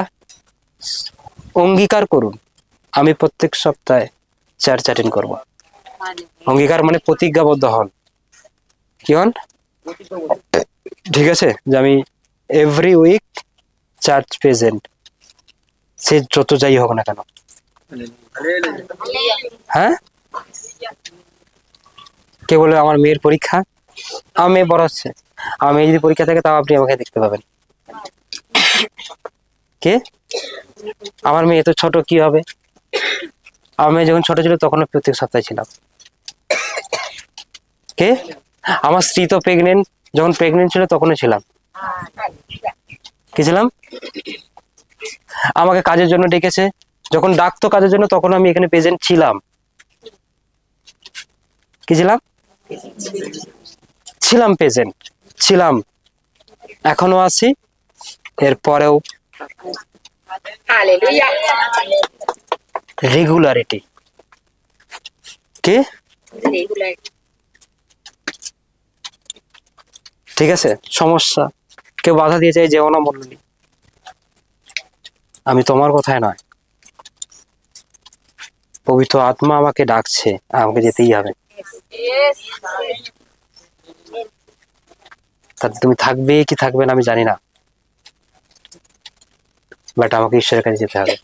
অঙ্গীকার করুন, আমি প্রত্যেক সপ্তাহে চার্চ অ্যাটেন্ড করব। অঙ্গীকার মানে প্রতিজ্ঞাবদ্ধ হন। কি হন? ঠিক আছে, যে আমি এভরি উইক চার্চ প্রেজেন্ট, সে যত যাই হোক না কেন। হ্যাঁ, কে বলে আমার মেয়ের পরীক্ষা, আমার মেয়ে বড় হচ্ছে, আমার মেয়ে যদি পরীক্ষা থাকে তাও আপনি আমাকে দেখতে পাবেন। কে? আমার মেয়ে তো ছোট, কি হবে? আমার মেয়ে যখন ছোট ছিল তখন প্রত্যেক সপ্তাহে ছিলাম। কে? আমার স্ত্রী তো প্রেগনেন্ট, যখন প্রেগনেন্ট ছিল তখনও ছিলাম। কি ছিলাম? আমাকে কাজের জন্য ডেকেছে, যখন ডাকতো কাজের জন্য তখন আমি এখানে প্রেজেন্ট ছিলাম। কি ছিলাম? ছিলাম, প্রেজেন্ট ছিলাম, এখনো আছি, এরপরেও। রেগুলারিটি। কি? ঠিক আছে, সমস্যা কেউ বাধা দিয়ে যায়, যেও না মন্ডলী, আমি তোমার কথায় নয়, পবিত্র আত্মা আমাকে ডাকছে, আমাকে যেতেই হবে। তাতে তুমি থাকবে কি থাকবে না আমি জানি না, বাট আমাকে ঈশ্বরের কাছে যেতে হবে।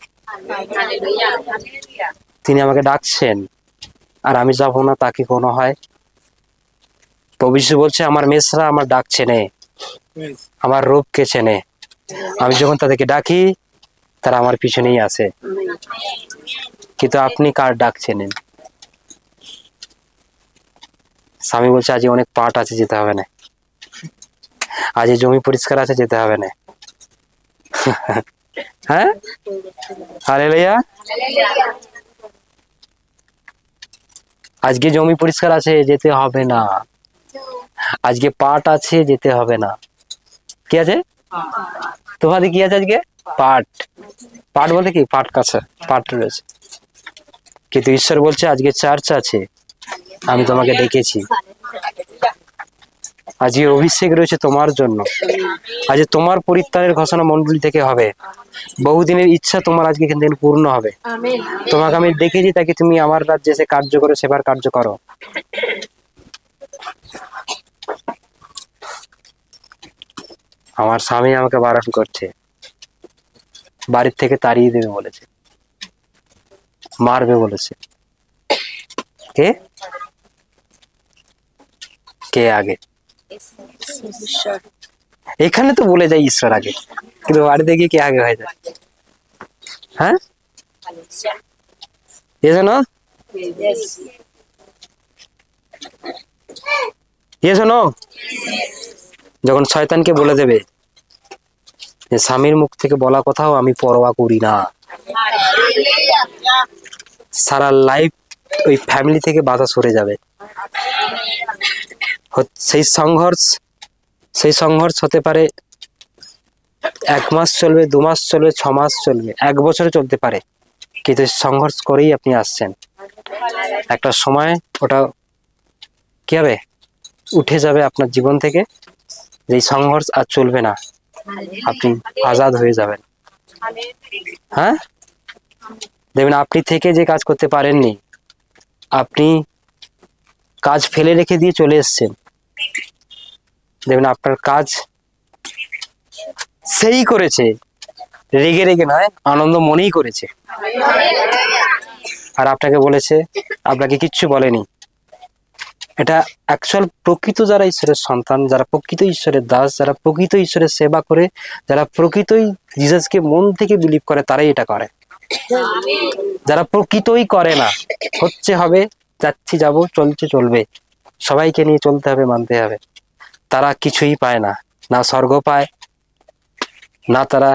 তিনি আমাকে ডাকছেন, আর আমি যাবো না তা কি কোনো হয়? প্রভু যীশু বলছে, আমার মেসরা আমার ডাক চেনে, আমার রূপকে চেনে। আমি যখন তাদেরকে ডাকি, তারা আমার পিছনেই আছে। কিন্তু আপনি কার ডাক চেনেন? স্বামী বলছে, আজ অনেক পাট আছে, যেতে হবে না। আজ জমি পরিষ্কার আছে, যেতে হবে না। হ্যাঁ, হালেলুয়া। আজকে জমি পরিষ্কার আছে, যেতে হবে না। আজকে পাট আছে, যেতে হবে না। কি আছে তোমাদের? কি আছে আজকে? পাট। পাট বলতে কি? পাট কাছে পাট রয়েছে। কিন্তু ঈশ্বর বলছে, আজকে চার্চ আছে, আমি তোমাকে ডেকেছি। আজকে অভিষেক রয়েছে তোমার জন্য। আজ তোমার পরিত্রাণের ঘোষণা মণ্ডলী থেকে হবে। বহুদিনের ইচ্ছা তোমার আজকে এখান থেকে পূর্ণ হবে। তোমাকে আমি দেখেছি, তাকে তুমি আমার রাজ্যে এসে কার্য করো, সেবার কার্য করো। আমার স্বামী আমাকে বারণ করছে, বাড়ির থেকে তাড়িয়ে দেবে বলেছে, মারবে বলেছে। কে কে আগে? এখানে তো বলে যায় ঈশ্বর আগে, কিন্তু বাড়িতে গিয়ে কে আগে হয়ে যায়? হ্যাঁ, শোনো, শোনো, যখন শয়তানকে বলে দেবে যে স্বামীর মুখ থেকে বলা কথাও আমি পরোয়া করি না, সারা লাইফ ওই ফ্যামিলি থেকে বাধা সরে যাবে। সেই সংঘর্ষ হতে পারে 1 মাস চলবে, 2 মাস চলবে, 6 মাস চলবে, 1 বছরে চলতে পারে। কিন্তু সংঘর্ষ করেই আপনি আসছেন, একটা সময় ওটা কি হবে? উঠে যাবে আপনার জীবন থেকে। যেই সংঘর্ষ আর চলবে না, আপনি আজাদ হয়ে যাবেন। হ্যাঁ, দেখবেন আপনি থেকে যে কাজ করতে পারেননি, আপনি কাজ ফেলে রেখে দিয়ে চলে এসছেন, দেখবেন আপনার কাজ সেই করেছে, রেগে রেগে নয়, আনন্দ মনেই করেছে। আর আপনাকে বলেছে, আপনাকে কিচ্ছু বলেনি। এটা অ্যাকচুয়াল প্রকৃত যারা ঈশ্বরের সন্তান, যারা প্রকৃত ঈশ্বরের দাস, যারা প্রকৃত ঈশ্বরের সেবা করে, যারা প্রকৃতই জিসাসকে মন থেকে বিলিভ করে, তারাই এটা করে। যারা প্রকৃতই করে না, হচ্ছে হবে, যাচ্ছি যাব, চলছে চলবে, সবাইকে নিয়ে চলতে হবে, মানতে হবে, তারা কিছুই পায় না। না স্বর্গ পায়, না তারা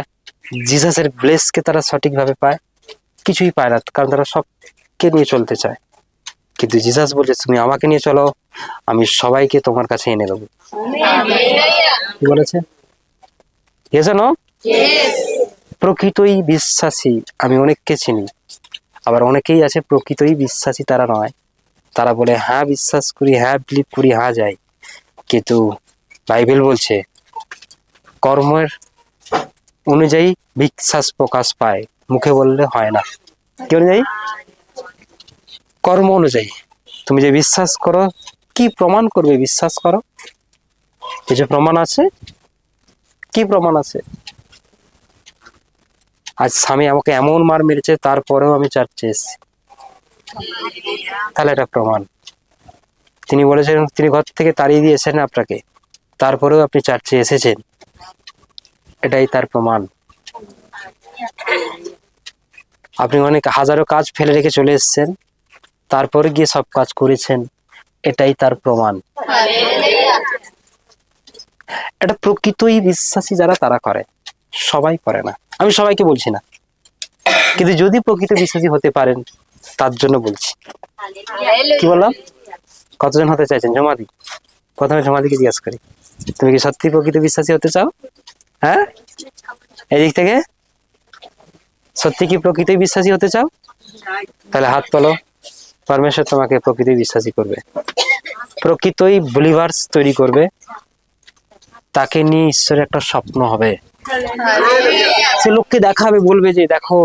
জিসাসের ব্লেসকে তারা সঠিকভাবে পায়, কিছুই পায় না, কারণ তারা সবকে নিয়ে চলতে চায়। কিন্তু জিসাস বলছে, তুমি আমাকে নিয়ে চলো, আমি সবাইকে তোমার কাছে এনে দেবো। কি বলেছে? জানো, প্রকৃতই বিশ্বাসী আমি অনেককে চিনি, আবার অনেকেই আছে প্রকৃতই বিশ্বাসী তারা নয়। তারা বলে হ্যাঁ বিশ্বাস করি, হ্যাঁ বিলিভ করি, হ্যাঁ যাই। কিন্তু বাইবেল বলছে কর্মের অনুযায়ী বিশ্বাস প্রকাশ পায়, মুখে বললে হয় না। কি অনুযায়ী? কর্ম অনুযায়ী। তুমি যে বিশ্বাস করো, কি প্রমাণ করবে বিশ্বাস করো? কিছু প্রমাণ আছে? কি প্রমাণ আছে? আজ স্বামী আমাকে এমন মার মেরেছে, তারপরেও আমি চার্চে এসেছি, তাহলে এটা প্রমাণ। তিনি বলেছেন, তিনি ঘর থেকে তাড়িয়ে দিয়েছেন আপনাকে, তারপরেও আপনি চার্চে এসেছেন, এটাই তার প্রমাণ। আপনি অনেক হাজারো কাজ ফেলে রেখে চলে এসেছেন, তারপরে গিয়ে সব কাজ করেছেন, এটাই তার প্রমাণ। এটা প্রকৃতই বিশ্বাসী যারা তারা করে, সবাই করে না। আমি সবাইকে বলছি না, কিন্তু যদি প্রকৃত বিশ্বাসী হতে পারেন তার জন্য বলছি। কি বললাম? কতজন হতে চাইছেন? জমা দিই। প্রথমে জমা দিকে জিজ্ঞাসা করি, তুমি কি সত্যি প্রকৃত বিশ্বাসী হতে চাও? হ্যাঁ, এদিক থেকে সত্যি কি প্রকৃত বিশ্বাসী হতে চাও? তাহলে হাত তোলো। পরমেশ্বর তোমাকে প্রকৃত বিশ্বাসী করবে, প্রকৃতই বিলিভার্স তৈরি করবে, তাকে নিয়ে ঈশ্বরের একটা স্বপ্ন হবে। সে লোককে দেখাবে, বলবে যে দেখো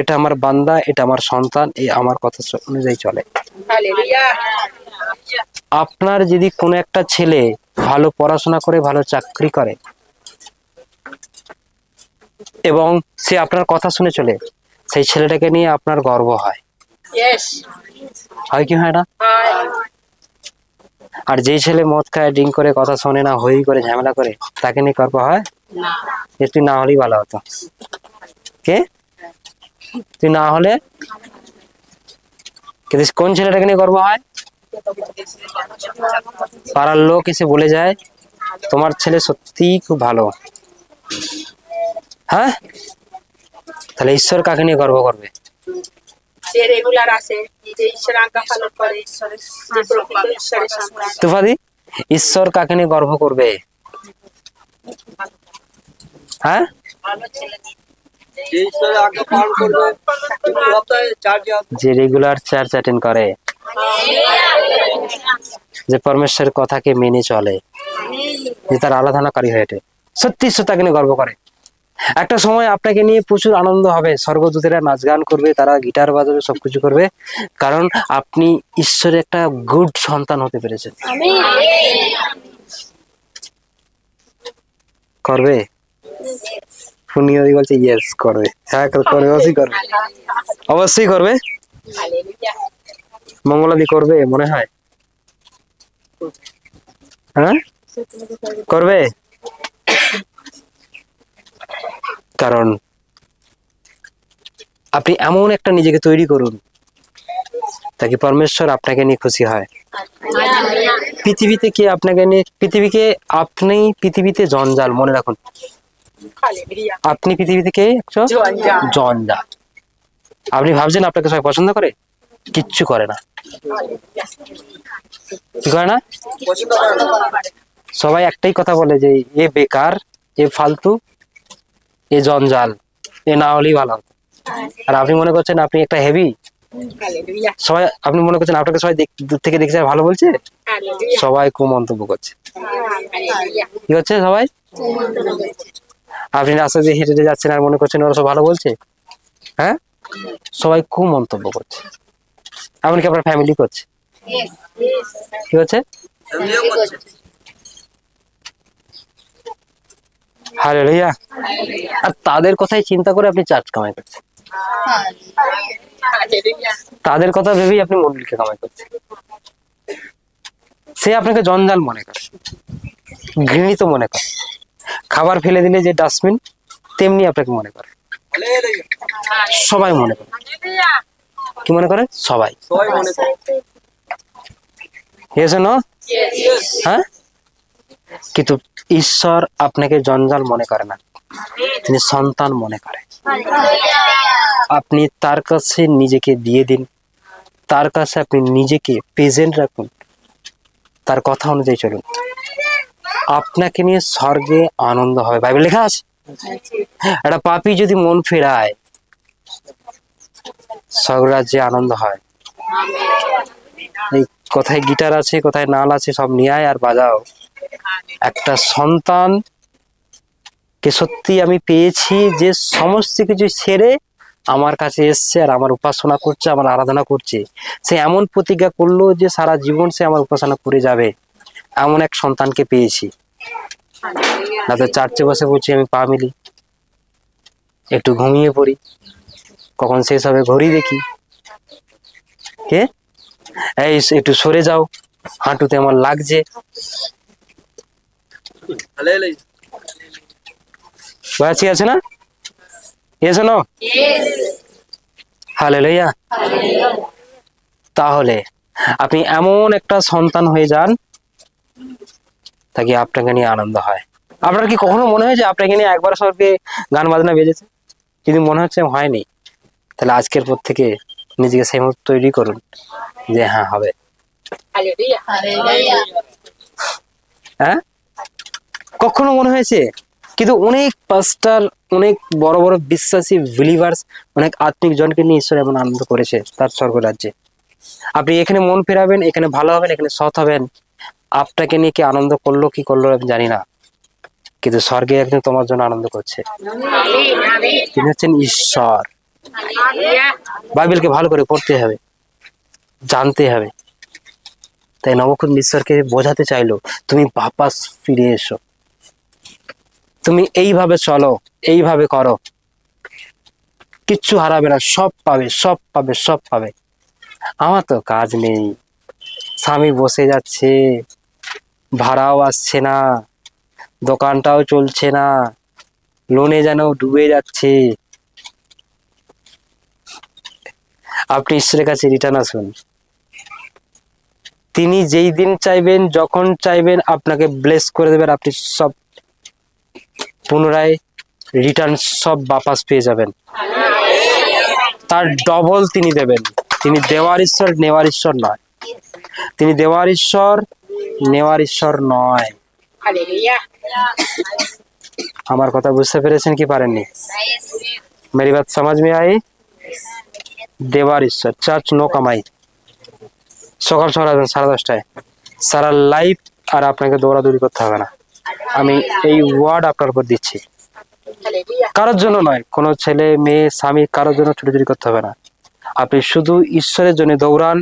এটা আমার বান্দা, এটা আমার সন্তান, এই আমার কথা অনুযায়ী চলে। হালেলুয়া। আপনার যদি কোনো একটা ছেলে ভালো পড়াশোনা করে ভালো চাকরি করে এবং সে আপনার কথা শুনে চলে, সেই ছেলেটাকে নিয়ে আপনার গর্ব হয়, ইয়েস। হয় কি হয় না? আর যেই ছেলে মদ খায়, ড্রিঙ্ক করে, কথা শোনে না, হই করে, ঝামেলা করে, তাকে নিয়ে গর্ব হয়? তুই না হলেই ভালো হতো। কে? তুই না হলে? কিন্তু কোন ছেলেটাকে নিয়ে গর্ব হয়? পাড়ার লোক এসে বলে যায় তোমার ছেলে সত্যি খুব ভালো। হ্যাঁ, তাহলে ঈশ্বর কাকে নিয়ে গর্ব করবে? যে রেগুলার আসে, যে ঈশ্বর আজ্ঞা পালন করে, যে প্রকৃত ঈশ্বরের সন্তান। তুফাদি, ঈশ্বর কাকে নিয়ে গর্ব করবে? হ্যাঁ, যে রেগুলার চার্চ অ্যাটেন্ড করে, যে পরমেশ্বরের কথাকে মেনে চলে, যে তার আরাধনাকারী হয়ে ওঠে, সত্যি ঈশ্বর তাকে নিয়ে গর্ব করে। একটা সময় আপনাকে নিয়ে প্রচুর আনন্দ হবে, স্বর্গদূতেরা নাচ গান করবে, তারা গিটার বাজাবে, সবকিছু করবে, কারণ আপনি ঈশ্বরের একটা গুড সন্তান হতে পেরেছেন। করবে? শুনি বলছে ইয়েস করবে। হ্যাঁ করবে, অবশ্যই করবে, অবশ্যই করবে। হালেলুয়া। মঙ্গলাদি করবে মনে হয়? হ্যাঁ করবে, কারণ আপনি এমন একটা নিজেকে তৈরি করুন তাকে পরমেশ্বর আপনাকে নিয়ে খুশি হয়। পৃথিবীতে কি আপনাকে নিয়ে, পৃথিবীকে আপনি পৃথিবীতে জঞ্জাল, মনে রাখুন, হালেলুয়া। আপনি পৃথিবীতে কে? একজন জঞ্জাল। জঞ্জাল। আপনি ভাবছেন আপনাকে সবাই পছন্দ করে? কিচ্ছু করে না। কি করে না? সবাই একটাই কথা বলে যে এ বেকার, এ ফালতু, এ জঞ্জাল, এ না হলেই ভালো হতো। আর আপনি মনে করছেন আপনি একটা হেভি, হালেলুয়া। সবাই আপনি মনে করছেন আপনাকে সবাই দূর থেকে দেখছে ভালো বলছে, হালেলুয়া। সবাই কুমন্তব্য করছে। হালেলুয়া। কি হচ্ছে? সবাই, আপনি রাস্তা দিয়ে হেঁটে হেঁটে যাচ্ছেন আর মনে করছেন ওরা সব ভালো বলছে। হ্যাঁ, সবাই কুমন্তব্য করছে, এমনকি আপনার ফ্যামিলি করছে। কি হচ্ছে? হালেলুয়া। আর তাদের কথাই চিন্তা করে আপনি চার্জ কামাই করছেন, হালেলুয়া। তাদের কথা ভেবেই আপনি মন্দিরকে কামাই করছেন। সে আপনাকে জঞ্জাল মনে করে, ঘৃণিত মনে করে, খাবার ফেলে দিলে যে ডাস্টবিন তেমনি আপনাকে মনে করে, সবাই মনে করে। কি মনে করে? সবাই। Yes or no? হ্যাঁ, কিন্তু ঈশ্বর আপনাকে জঞ্জাল মনে করে না, তিনি সন্তান মনে করে। আপনি তার কাছে নিজেকে দিয়ে দিন, তার কাছে আপনি নিজেকে প্রেজেন্ট রাখুন, তার কথা অনুযায়ী চলুন, আপনাকে নিয়ে স্বর্গে আনন্দ হবে। বাইবেল লেখা আছে একটা পাপী যদি মন ফেরায় স্বর্গরাজ্যে আনন্দ হয়। এই কোথায় গিটার আছে, কোথায় নাল আছে, সব নিয়ে আয় আর বাজাও। একটা সন্তান কে সত্যি আমি পেয়েছি, যে সমস্ত কিছু ছেড়ে আমার কাছে এসছে আর আমার উপাসনা করছে, আমার আরাধনা করছে। সে এমন প্রতিজ্ঞা করলো যে সারা জীবন সে আমার উপাসনা করে যাবে, এমন এক সন্তানকে পেয়েছি। না তো চার্চে বসে বলছি আমি পা মিলি, একটু ঘুমিয়ে পড়ি, কখন শেষ হবে ঘড়ি দেখি, কে এই একটু সরে যাও, হাঁটুতে আমার লাগছে। ঠিক আছে না? এসো না, হালেলুয়া। তাহলে আপনি এমন একটা সন্তান হয়ে যান তাকে আপনাকে নিয়ে আনন্দ হয়। আপনার কি কখনো মনে হয় যে আপনাকে নিয়ে একবার সর্বে গান বাজনা বেজেছে? যদি মনে হচ্ছে হয়নি, তাহলে আজকের পর থেকে নিজেকে সেই মতো তৈরি করুন যে হ্যাঁ হবে। হ্যাঁ, কখনো মনে হয়েছে? কিন্তু অনেক পাস্টার, অনেক বড় বড় বিশ্বাসী বিলিভার্স, অনেক আত্মিক জনকে নিয়ে ঈশ্বর এমন আনন্দ করেছে তার স্বর্গরাজ্যে। আপনি এখানে মন ফেরাবেন, এখানে ভালো হবেন, এখানে সৎ হবেন, আপনাকে নিয়ে কি আনন্দ করলো কি করলো আমি জানি না, কিন্তু স্বর্গে একজন তোমার জন্য আনন্দ করছে। তিনি হচ্ছেন ঈশ্বর। বাইবেলকে ভালো করে পড়তে হবে, জানতে হবে। তাই নবকুণ্ড ঈশ্বরকে বোঝাতে চাইলো, তুমি বাপাস ফিরে এসো, তুমি এইভাবে চলো, এইভাবে করো, কিচ্ছু হারাবে না, সব পাবে, সব পাবে, সব পাবে। আমার তো কাজ নেই, স্বামী বসে যাচ্ছে, ভাড়াও আসছে না, দোকানটাও চলছে না, লোনে যেন ডুবে যাচ্ছে। আপনি ঈশ্বরের কাছে রিটার্ন আসুন। তিনি যেই দিন চাইবেন, যখন চাইবেন আপনাকে ব্লেস করে দেবেন, আপনি সব পুনরায় রিটার্ন সব বাপাস পেয়ে যাবেন। তার ডবল তিনি দেবেন। তিনি দেওয়ার ঈশ্বর, নেওয়ার ঈশ্বর নয়। তিনি দেওয়ার ঈশ্বর, নেওয়ার ঈশ্বর নয়। আমার কথা বুঝতে পেরেছেন কি পারেননি? मेरी बात समझ में आई? দেওয়ার ঈশ্বর। চার্চ নো কামাই। সকাল সকাল আসবেন 10:30টায়, সারা লাইফ আর আপনাকে দৌড়াদৌড়ি করতে হবে না। আমি এই ওয়ার্ড আপনার উপর দিচ্ছি। কারোর জন্য নয়, কোনো ছেলে মেয়ে স্বামী কারোর জন্য ছুটোছুটি করতে হবে না। আপনি শুধু ঈশ্বরের জন্য দৌড়ান,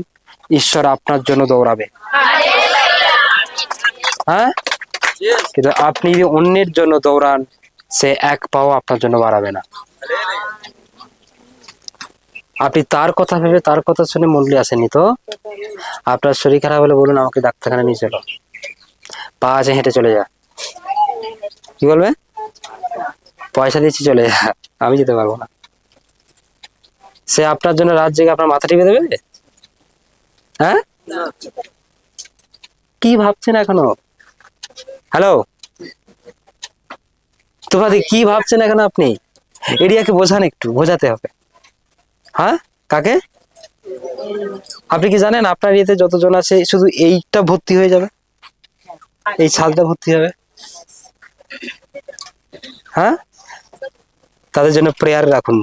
ঈশ্বর আপনার জন্য দৌড়াবে। হ্যাঁ, কিন্তু আপনি যদি অন্যের জন্য দৌড়ান, সে এক পাও আপনার জন্য বাড়াবে না। আপনি তার কথা ভেবে, তার কথা শুনে মন্ডলী আসেনি তো? আপনার শরীর খারাপ হলে বলুন আমাকে ডাক্তারখানা নিয়ে চলো, পা আছে হেঁটে চলে যা। কি বলবে? পয়সা দিচ্ছি চলে যা, আমি যেতে পারবো না। সে আপনার জন্য রাত জেগে আপনার মাথা টিপে দেবে? হ্যাঁ, কি ভাবছেন এখনো? হ্যালো তোমাদি, কি ভাবছেন এখনো আপনি? এরিয়াকে বোঝান, একটু বোঝাতে হবে। হ্যাঁ, কাকে? আপনি কি জানেন আপনার এরিয়াতে যতজন আছে শুধু এইটা ভর্তি হয়ে যাবে, এই ছাদটা ভর্তি হবে। হ্যাঁ, তাদের জন্য প্রেয়ার রাখুন।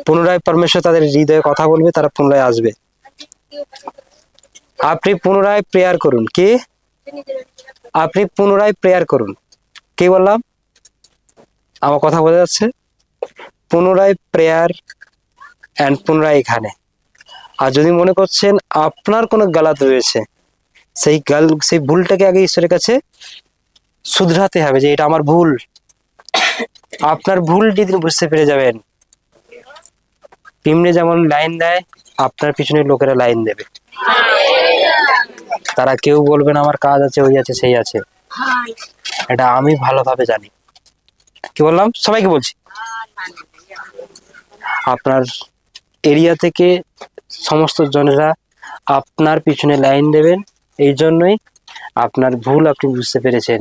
পুনরায় পরমেশ্বর তাদের হৃদয়ে কথা বলবে, তারা পুনরায় আসবে। আপনি পুনরায় প্রেয়ার করুন। কি? আপনি পুনরায় প্রেয়ার করুন। কি বললাম? আমার কথা বোঝা যাচ্ছে? পুনরায় প্রেয়ার এন্ড পুনরায় এখানে। আর যদি মনে করছেন আপনার কোনো গালাত রয়েছে, সেই ভুলটাকে আগে ঈশ্বরের কাছে শুধরাতে হবে, যে এটা আমার ভুল। আপনার ভুল যেদিন বুঝতে পেরে যাবেন, পিমনে যেমন লাইন দেয়, আপনার পিছনে লোকেরা লাইন দেবে। তারা কেউ বলবেন আমার কাজ আছে, ওই আছে, সেই আছে। এটা আমি ভালোভাবে জানি। কি বললাম? সবাইকে বলছি। আপনার এরিয়া থেকে সমস্ত জনেরা আপনার পিছনে লাইন দেবেন, এই জন্যই আপনার ভুল আপনি বুঝতে পেরেছেন।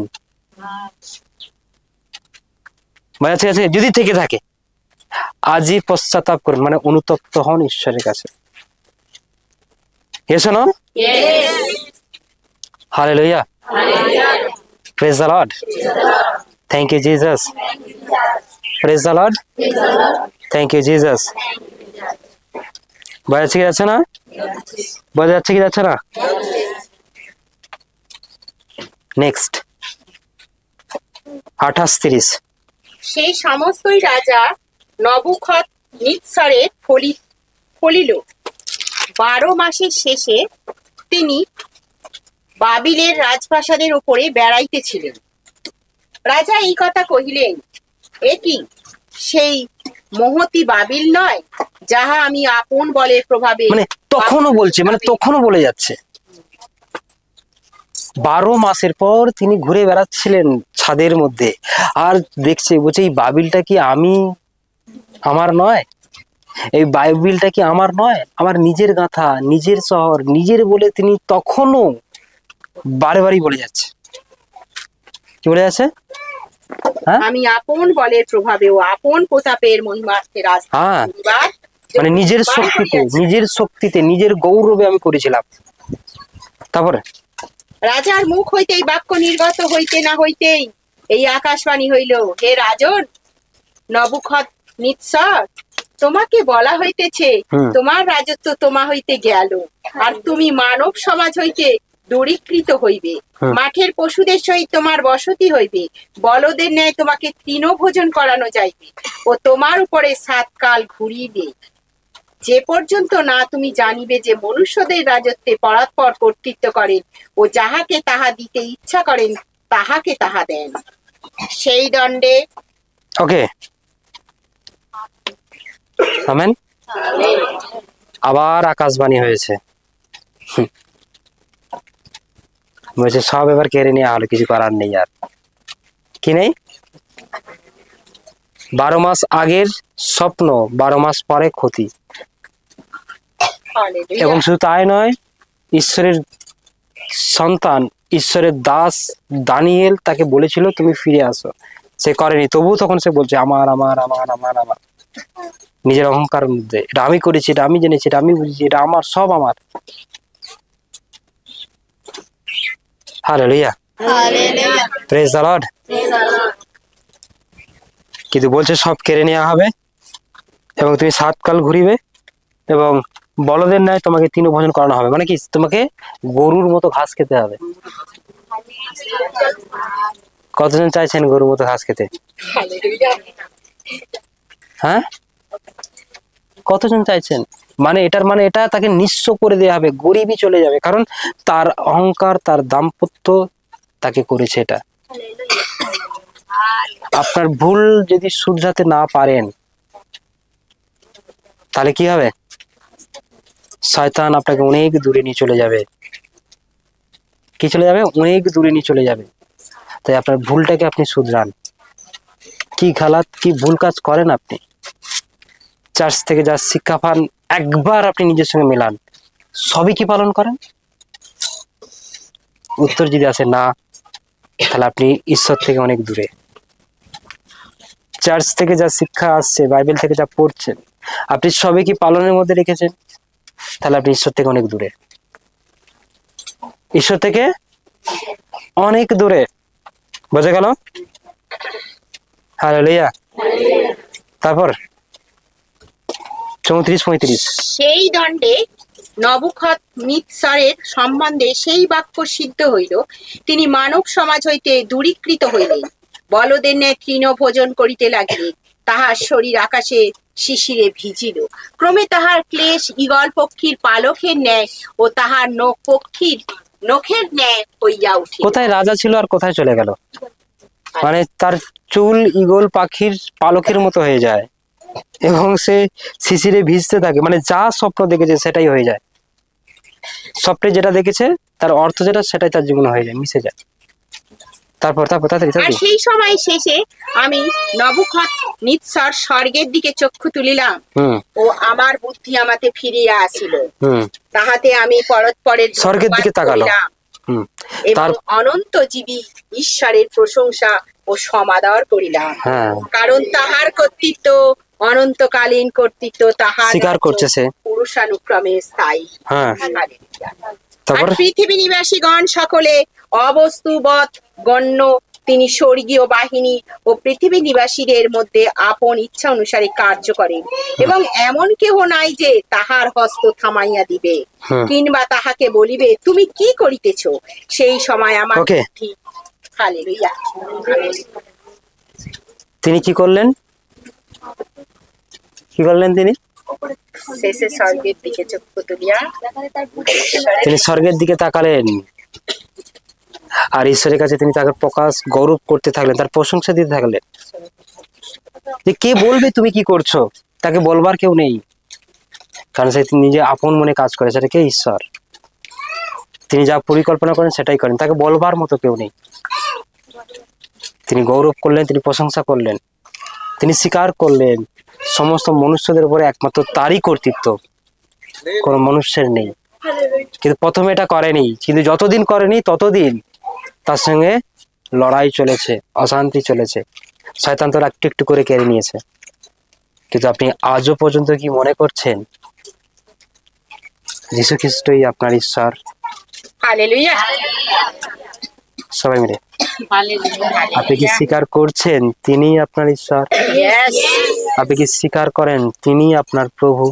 ঠিক আছে? যদি থেকে থাকে আজই পশ্চাতাপ করুন, মানে অনুতপ্ত হন ঈশ্বরের কাছে। Yes or no? Yes. Hallelujah. Praise the Lord. Thank you, Jesus. Praise the Lord. Thank you, Jesus. বোঝা যাচ্ছে কি যাচ্ছে না? বোঝা যাচ্ছে কি যাচ্ছে না? নেক্সট 28-30। সেই সমস্তই রাজা নবুখদনেছরের ফলিল। 12 মাসের শেষে তিনি বাবিলের রাজপ্রাসাদের উপরে বেড়াইতেছিলেন। রাজা এই কথা কহিলেন, এ কি সেই মহতি বাবিল নয়, যাহা আমি আপন বলের প্রভাবে। মানে তখনও বলছে, মানে তখনও বলে যাচ্ছে। 12 মাসের পর তিনি ঘুরে বেড়াচ্ছিলেন ছাদের মধ্যে, আর দেখছে, বলছে এই বাবিলটা কি আমার নয়? এই বাইবেলটা কি আমার নয়? আমার নিজের গাথা, নিজের শহর, নিজের বলে তিনি তখনও বারে বলে যাচ্ছে। কি বলে যাচ্ছে? আমি আপন বলের প্রভাবে ও আপন প্রতাপের মহিমার্থে হ্যাঁ, মানে নিজের শক্তিতে নিজের গৌরবে আমি করেছিলাম। তারপরে রাজার মুখ হইতে এই বাক্য নির্গত হইতে না হইতেই এই আকাশবাণী হইল, হে রাজন নবুখদনেছর, তোমাকে বলা হইতেছে তোমার রাজত্ব তোমা হইতে গেল, আর তুমি মানব সমাজ হইতে দূরীকৃত হইবে। হুম। মাঠের পশুদের সহিত তোমার বসতি হইবে। বলদের ন্যায় তোমাকে তৃণভোজন করানো যাইবে ও তোমার উপরে 7 কাল ঘুরিবে, যে পর্যন্ত না তুমি জানিবে যে মনুষ্যদের রাজত্বে পরাৎপর কর্তৃত্ব করেন ও যাহাকে তাহা দিতে ইচ্ছা করেন তাহাকে তাহা দেন। সেই দণ্ডে ওকে, আমেন। আবার আকাশবাণী হয়েছে, বলছে সব এবার কেড়ে নেওয়া হলো, কিছু করার নেই। আর কি নেই? 12 মাস আগের স্বপ্ন 12 মাস পরে ক্ষতি। এবং শুধু তাই নয়, ঈশ্বরের সন্তান, ঈশ্বরের দাস দানিয়েল তাকে বলেছিল তুমি ফিরে আসো, সে করেনি। তবুও তখন সে বলছে আমার আমার আমার আমার আমার, নিজের অহংকার মধ্যে, এটা আমি করেছি, এটা আমি জেনেছি, এটা আমি বুঝেছি, এটা আমার, সব আমার। Hallelujah, praise the lord. কিন্তু বলছে সব কেড়ে নেওয়া হবে এবং তুমি 7 কাল ঘুরিবে এবং বলদের ন্যায় তোমাকে তৃণভোজন করানো হবে। মানে কি? তোমাকে গরুর মতো ঘাস খেতে হবে। কতজন চাইছেন গরুর মতো ঘাস খেতে? হ্যাঁ, কতজন চাইছেন? মানে এটার মানে এটা তাকে নিঃস্ব করে দেওয়া হবে, গরিবই চলে যাবে, কারণ তার অহংকার, তার দাম্পত্য তাকে করেছে এটা। আপনার ভুল যদি শুধরাতে না পারেন তাহলে কি হবে? শয়তান আপনাকে অনেক দূরে নিয়ে চলে যাবে। কি চলে যাবে? অনেক দূরে নিয়ে চলে যাবে। তাই আপনার ভুলটাকে আপনি শুধরান। কি খালাত, কি ভুল কাজ করেন আপনি, চার্চ থেকে যা শিক্ষা পান একবার আপনি নিজের সঙ্গে মেলান, সবই কি পালন করেন? উত্তর যদি আসে না, তাহলে আপনি ঈশ্বর থেকে অনেক দূরে। চার্চ থেকে যা শিক্ষা আসছে, বাইবেল থেকে যা পড়ছেন, আপনি সবই কি পালনের মধ্যে রেখেছেন, তাহলে আপনি ঈশ্বর থেকে অনেক দূরে। ঈশ্বর থেকে অনেক দূরে। বোঝা গেল? হালেলুয়া। তারপর 34-35। সেই দণ্ডে নবুখদনেছরের সম্বন্ধে সেই বাক্য সিদ্ধ হইল, তিনি মানব সমাজ হইতে দূরীকৃত হইলেন, বলদের ন্যায় তৃণভোজন করিতে লাগিলেন, তাহার শরীর আকাশে শিশিরে ভিজিল। ক্রমে তাহার ক্লেশ ঈগল পক্ষীর পালকের ন্যায় ও তাহার নখ পক্ষীর নখের ন্যায় হইয়া উঠিল। কোথায় রাজা ছিল আর কোথায় চলে গেল? মানে তার চুল ঈগল পাখির পালকের মতো হয়ে যায় এবং সে শিশিরে ভিজতে থাকে। মানে যা স্বপ্ন দেখেছে সেটাই হয়ে যায়। স্বপ্নে যেটা দেখেছে তার অর্থ যেটা, সেটাই তার জীবনে হয়ে যায়, মিশে যায়। তারপর তাড়াতাড়ি আর তাড়াতাড়ি। সেই সময় শেষে আমি নবুখদনেছর স্বর্গের দিকে চক্ষু তুলিলাম ও আমার বুদ্ধি আমাতে ফিরিয়া আসিল। তাহাতে আমি পরস্পরের স্বর্গের দিকে তাকালো এবং অনন্ত জীবী ঈশ্বরের প্রশংসা ও সমাদর করিলাম। কারণ তাহার কর্তৃত্ব অনন্তকালীন কর্তৃত্ব, তাহার স্বীকার করছে সে পুরুষানুক্রমে স্থায়ী। তারপর পৃথিবী নিবাসীগণ সকলে অবস্তুবৎ গণ্য, তিনি স্বর্গীয় বাহিনী ও পৃথিবী নিবাসীদের মধ্যে আপন ইচ্ছা অনুসারে কার্য করেন এবং এমন কেহ নাই যে তাহার হস্ত থামাইয়া দিবে কিংবা তাহাকে বলিবে তুমি কি করিতেছ। সেই সময় আমার বুদ্ধি, হালেলুয়া, তিনি কি করলেন? কি করলেন তিনি? শেষে স্বর্গের দিকে চক্ষু তুলিয়া তিনি স্বর্গের দিকে তাকালেন আর ঈশ্বরের কাছে তিনি তাকে প্রকাশ গৌরব করতে থাকলেন, তার প্রশংসা দিতে থাকলেন। যে কে বলবে তুমি কি করছো, তাকে বলবার কেউ নেই, কারণ সে নিজে আপন মনে কাজ করে, সেটা কে? ঈশ্বর। তিনি যা পরিকল্পনা করেন সেটাই করেন, তাকে বলবার মতো কেউ নেই। তিনি গৌরব করলেন, তিনি প্রশংসা করলেন, তিনি স্বীকার করলেন সমস্ত মনুষ্যদের উপরে একমাত্র তারই কর্তৃত্ব, কোন মনুষ্যের নেই। কিন্তু প্রথমে এটা করেনি, কিন্তু যতদিন করেনি ততদিন তার সঙ্গে লড়াই চলেছে, অশান্তি চলেছে, শয়তান তো একটু একটু করে কেড়ে নিয়েছে। কিন্তু আপনি আজও পর্যন্ত কি মনে করছেন যীশু খ্রিস্টই আপনার ঈশ্বর? হালেলুয়া, সবাই মিলে আপনি কি স্বীকার করছেন তিনি আপনার ঈশ্বর? আপনি কি স্বীকার করেন তিনি আপনার প্রভু?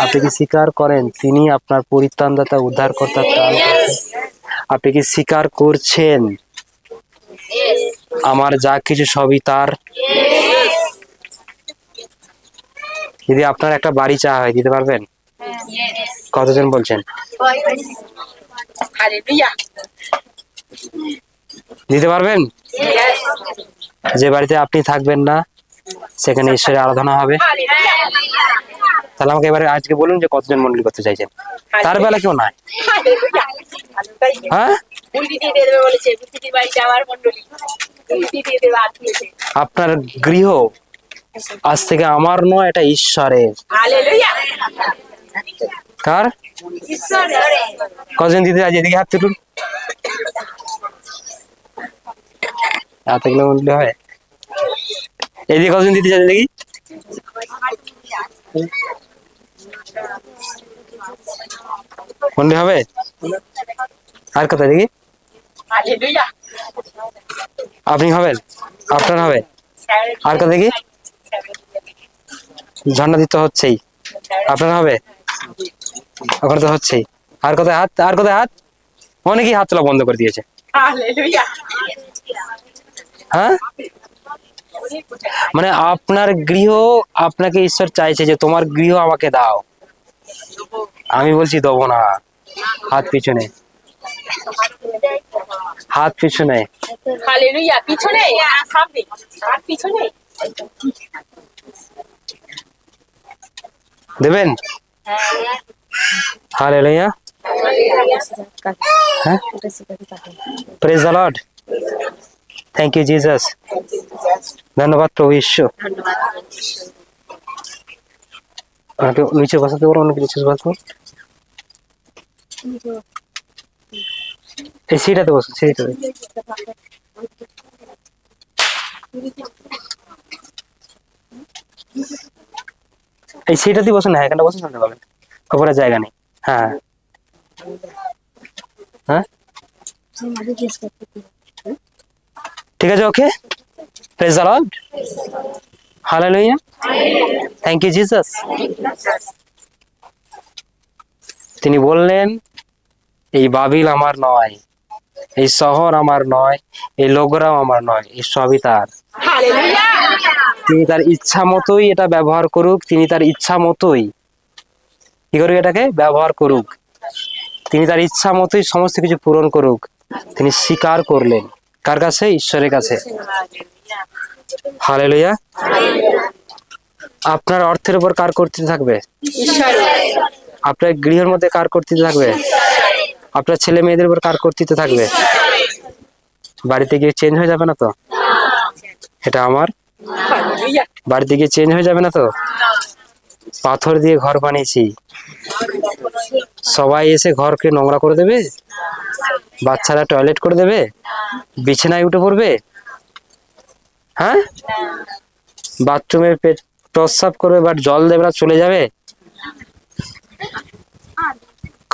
আপনি কি স্বীকার করেন তিনি আপনার পরিত্রাণদাতা, উদ্ধারকর্তা? আপনি কি স্বীকার করছেন আমার যা কিছু সবই তার? যদি আপনার একটা বাড়ি চাওয়া হয় দিতে পারবেন? কতজন বলছেন হালেলুয়া। দিতে পারবেন? যে বাড়িতে আপনি থাকবেন না সেখানে ঈশ্বরের আরাধনা হবে। তাহলে আমাকে এবারে আজকে বলুন যে কতজন মন্ডলী করতে চাইছেন? তার বেলা কেউ নাই। হ্যাঁ, আপনার গৃহ আজ থেকে আমার নয়, এটা ঈশ্বরের। কার? কজন দিতে আজ এদিকে হাত তুলুন। এতগুলো মন্ডলী হয়, এদিকে কজন দিতে চাই দেখি? মন্ডলী হবে? আর কথা দেখি, আপনি হবেন? আপনার হবে? আর কথা দেখি, ঝর্ণা দিতে হচ্ছেই, আপনার হবে? ওখানে তো হচ্ছেই। আর কোথায় হাত? আর কোথায় হাত? অনেকেই হাত তোলা বন্ধ করে দিয়েছে। হ্যাঁ, মানে আপনার গৃহ, আপনাকে ঈশ্বর চাইছে যে তোমার গৃহ আমাকে দাও। আমি বলছি দেবো না। হাত পিছনে, হাত পিছনে। হালেলুয়া। পিছনে, সামনে, আর পিছনে। দেবেন? হালেলুয়া। হ্যাঁ, praise the lord. Thank you Jesus. ধন্যবাদ প্রভু ঈশ্বর। আমাকে নিচে বসাতে পারো, অনেক নিচে বসবো। এই সিটাতে বসো, সিটাতে। এই সিটাতে বসো না, এখানটা বসে শুনতে পাবেন, খবরে জায়গা নেই। হ্যাঁ হ্যাঁ, ঠিক আছে, okay. Praise the Lord. Hallelujah. Thank you Jesus. তিনি বললেন এই বাবিল আমার নয়, এই শহর আমার নয়, এই লোকরাও আমার নয়, এই সবই তার। তিনি তার ইচ্ছা মতোই এটা ব্যবহার করুক, তিনি তার ইচ্ছা মতোই কি করুক, এটাকে ব্যবহার করুক। তিনি তার ইচ্ছা মতোই সমস্ত কিছু পূরণ করুক। তিনি স্বীকার করলেন কার কাছে? ঈশ্বরের কাছে। হালেলুয়া। আপনার অর্থের উপর কার কর্তৃত্ব থাকবে? আপনার গৃহের মধ্যে কার কর্তৃত্ব থাকবে? আপনার ছেলে মেয়েদের উপর কার কর্তৃত্ব থাকবে? বাড়িতে গিয়ে চেঞ্জ হয়ে যাবে না তো? এটা আমার। বাড়িতে গিয়ে চেঞ্জ হয়ে যাবে না তো? পাথর দিয়ে ঘর বানিয়েছি, সবাই এসে ঘরকে নোংরা করে দেবে, বাচ্চারা টয়লেট করে দেবে, বিছানায় উঠে পড়বে। হ্যাঁ, বাথরুমে প্রস্রাব করবে, বাট জল দেবে না, চলে যাবে।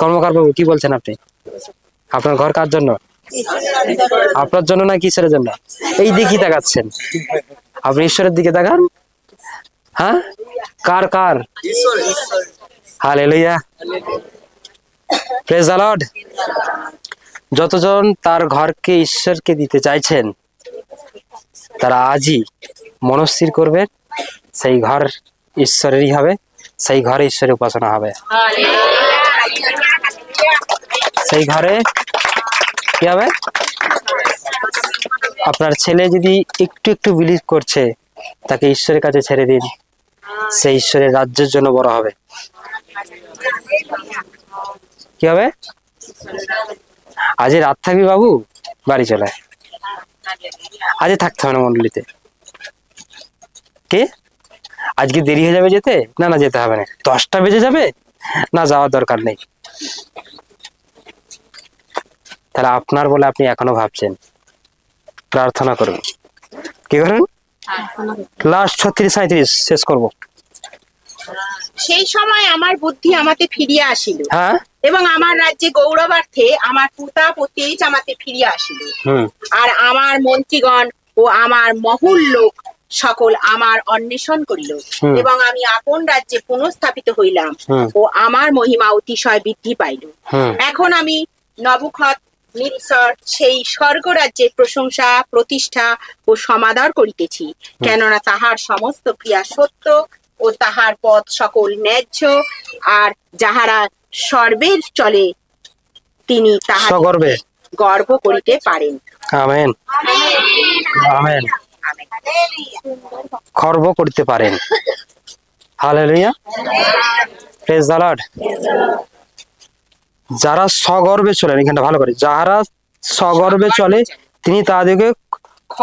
কর্মকার বাবু কি বলছেন আপনি? আপনার ঘর কার জন্য? আপনার জন্য না কিসের জন্য? এই দিকে তাকাচ্ছেন, আপনি ঈশ্বরের দিকে তাকান। হ্যাঁ, কার কার? হালেলুয়া। Praise the lord. যতজন তার ঘরকে ঈশ্বরকে দিতে চাইছেন তারা আজই মনস্থির করবেন সেই ঘর ঈশ্বরেরই হবে, সেই ঘরে ঈশ্বরের উপাসনা হবে। সেই ঘরে কি হবে? আপনার ছেলে যদি একটু একটু বিলিভ করছে, তাকে ঈশ্বরের কাছে ছেড়ে দিন, সে ঈশ্বরের রাজ্যের জন্য বড় হবে। কি হবে? আজ রাত থাকবি বাবু, বাড়ি চলে আয়। আজ থাকতে হবে না মন্ডলীতে। কে? আজকে দেরি হয়ে যাবে যেতে? না না, যেতে হবে না। 10টা বেজে যাবে? না, যাওয়ার দরকার নেই। তাহলে আপনার বলে আপনি এখনো ভাবছেন। প্রার্থনা করুন। কি করুন? লাস্ট 36-37 শেষ করব। সেই সময় আমার বুদ্ধি আমাতে ফিরিয়া আসিল, হ্যাঁ, এবং আমার রাজ্যে গৌরবার্থে আমার প্রতাপ ও তেজ আমাতে ফিরিয়া আসিল। আর আমার মন্ত্রীগণ ও আমার মহুল লোক সকল আমার অন্বেষণ করিল, এবং আমি আপন রাজ্যে পুনঃস্থাপিত হইলাম, ও আমার মহিমা অতিশয় বৃদ্ধি পাইল। এখন আমি নিৎসর সেই স্বর্গরাজ্যের প্রশংসা, প্রতিষ্ঠা ও সমাদর করিতেছি, কেননা তাহার সমস্ত ক্রিয়া সত্য ও তাহার পথ সকল ন্যায্য, আর যাহারা সর্বের চলে তিনি তাহার সগর্বে গর্ব করিতে পারেন। Amen amen. গর্ব করতে পারেন। Hallelujah, praise the lord. যারা সগর্বে চলেন, এখানটা ভালো করে, যাহারা সগর্বে চলে তিনি তাদেরকে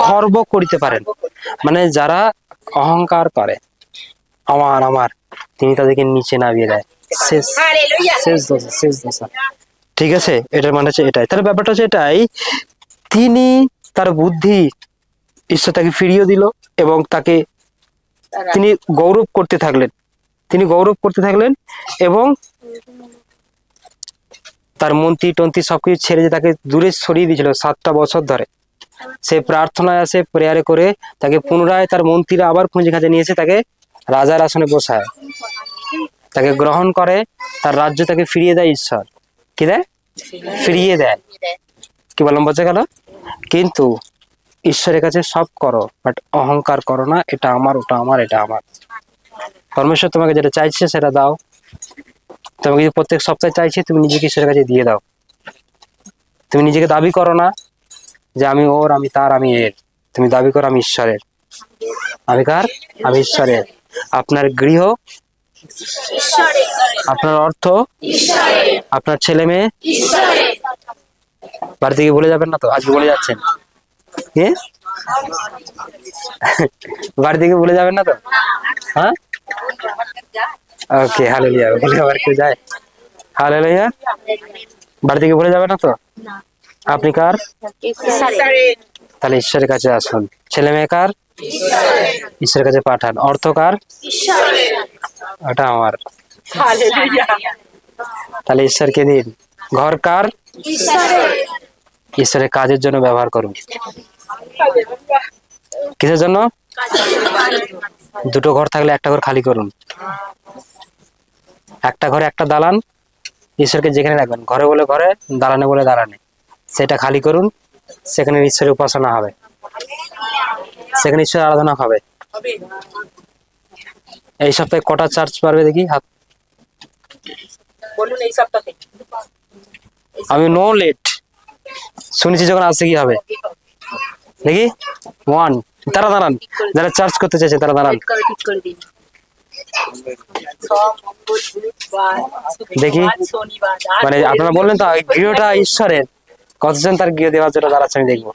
গর্ব করিতে পারেন। মানে যারা অহংকার করে, আমার আমার, তিনি তাদেরকে নিচে নামিয়ে দেয়। শেষ শেষ দশা, শেষ দশা। ঠিক আছে, এটার মানে হচ্ছে এটাই। তাহলে ব্যাপারটা হচ্ছে এটাই, তিনি তার বুদ্ধি ঈশ্বর তাকে ফিরিয়ে দিল এবং তাকে তিনি গৌরব করতে থাকলেন। তিনি গৌরব করতে থাকলেন এবং তার মন্ত্রী টন্ত্রী সবকিছু ছেড়ে যে তাকে দূরে সরিয়ে দিয়েছিল 7টা বছর ধরে। সে প্রার্থনায় আসে, প্রেয়ারে করে তাকে পুনরায় তার মন্ত্রীরা আবার খুঁজে খাঁজে নিয়ে এসে তাকে রাজার আসনে বসায়, তাকে গ্রহণ করে, তার রাজ্য তাকে ফিরিয়ে দেয় ঈশ্বর। কি দেয়? ফিরিয়ে দেয়। কি বললাম, বোঝা গেল? কিন্তু ঈশ্বরের কাছে সব করো, বাট অহংকার করো না, এটা আমার, ওটা আমার, এটা আমার। পরমেশ্বর তোমাকে যেটা চাইছে সেটা দাও। তোমাকে যদি প্রত্যেক সপ্তাহে চাইছে, তুমি নিজেকে ঈশ্বরের কাছে দিয়ে দাও। তুমি নিজেকে দাবি করো না যে আমি ওর, আমি তার, আমি এর। তুমি দাবি করো আমি ঈশ্বরের। আমি কার? আমি ঈশ্বরের। আপনার গৃহ, আপনার অর্থ, আপনার ছেলে মেয়ে, বাড়ি থেকে বলে যাবেন না তো? আজকে বলে যাচ্ছেন? কি বাড়ি থেকে বলে যাবেন না তো? হ্যাঁ, ওকে, হালেলুয়া। বলে আবার কেউ যায়? হালেলুয়া। বাড়ি থেকে বলে যাবে না তো? আপনি কার? তাহলে ঈশ্বরের কাছে আসুন। ছেলে মেয়ে কার? ঈশ্বরের কাছে পাঠান। অর্থ কার? ওটা আমার। তাহলে ঈশ্বরকে দিন। ঘর কার? ঈশ্বরের কাজের জন্য ব্যবহার করুন। কিসের জন্য? দুটো ঘর থাকলে একটা ঘর খালি করুন। একটা ঘরে একটা দালান, ঈশ্বরকে যেখানে রাখবেন, ঘরে বলে ঘরে, দালানে বলে দালানে, সেটা খালি করুন। সেখানে ঈশ্বরের উপাসনা হবে, সেখানে ঈশ্বরের আরাধনা হবে। এই সপ্তাহে কটা চার্চ পারবে দেখি হাত? বলুন এই সপ্তাহে। আমি নো লেট শুনেছি, যখন আসছে কি হবে দেখি। 1, তারা দাঁড়ান, যারা চার্জ করতে চাইছে তারা দাঁড়ান। দেখি, মানে আপনারা বললেন তো গৃহটা ঈশ্বরের, কতজন তার গৃহ দেওয়ার জন্য দাঁড়াচ্ছে আমি দেখবো।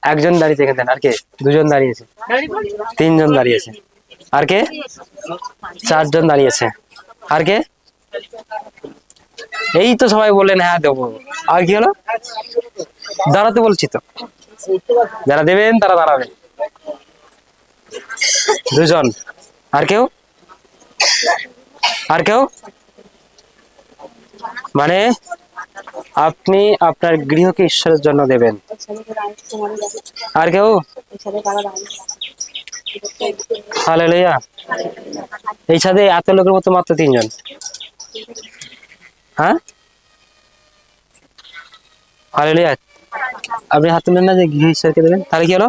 একজন দাঁড়িয়েছে এখানে, আর কে? 2জন দাঁড়িয়েছে, 3জন দাঁড়িয়েছে, আর কে? 4জন দাঁড়িয়েছে, আর কে? এই তো সবাই বললেন হ্যাঁ দেবো। আর কি হলো? দাঁড়াতে বলছি তো, যারা দেবেন তারা দাঁড়াবেন। 2জন, আর কেউ? আর কেউ? মানে আপনি আপনার গৃহকে ঈশ্বরের জন্য দেবেন। আর কেউ? হালেলুয়া। এই ছাদে এত লোকের মতো মাত্র 3জন। হ্যাঁ, হালেলুয়া। আপনি হাত তুলেন না যে গৃহ ঈশ্বরকে দেবেন, তাহলে কি হলো?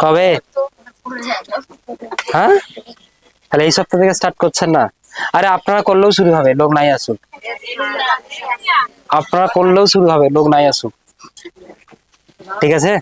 কবে? হ্যাঁ, তাহলে এই সপ্তাহ থেকে স্টার্ট করছেন না? আরে আপনারা করলেও শুরু হবে, লোক নাই আসুক। আপনারা করলেও শুরু হবে, লোক নাই আসুক। ঠিক আছে।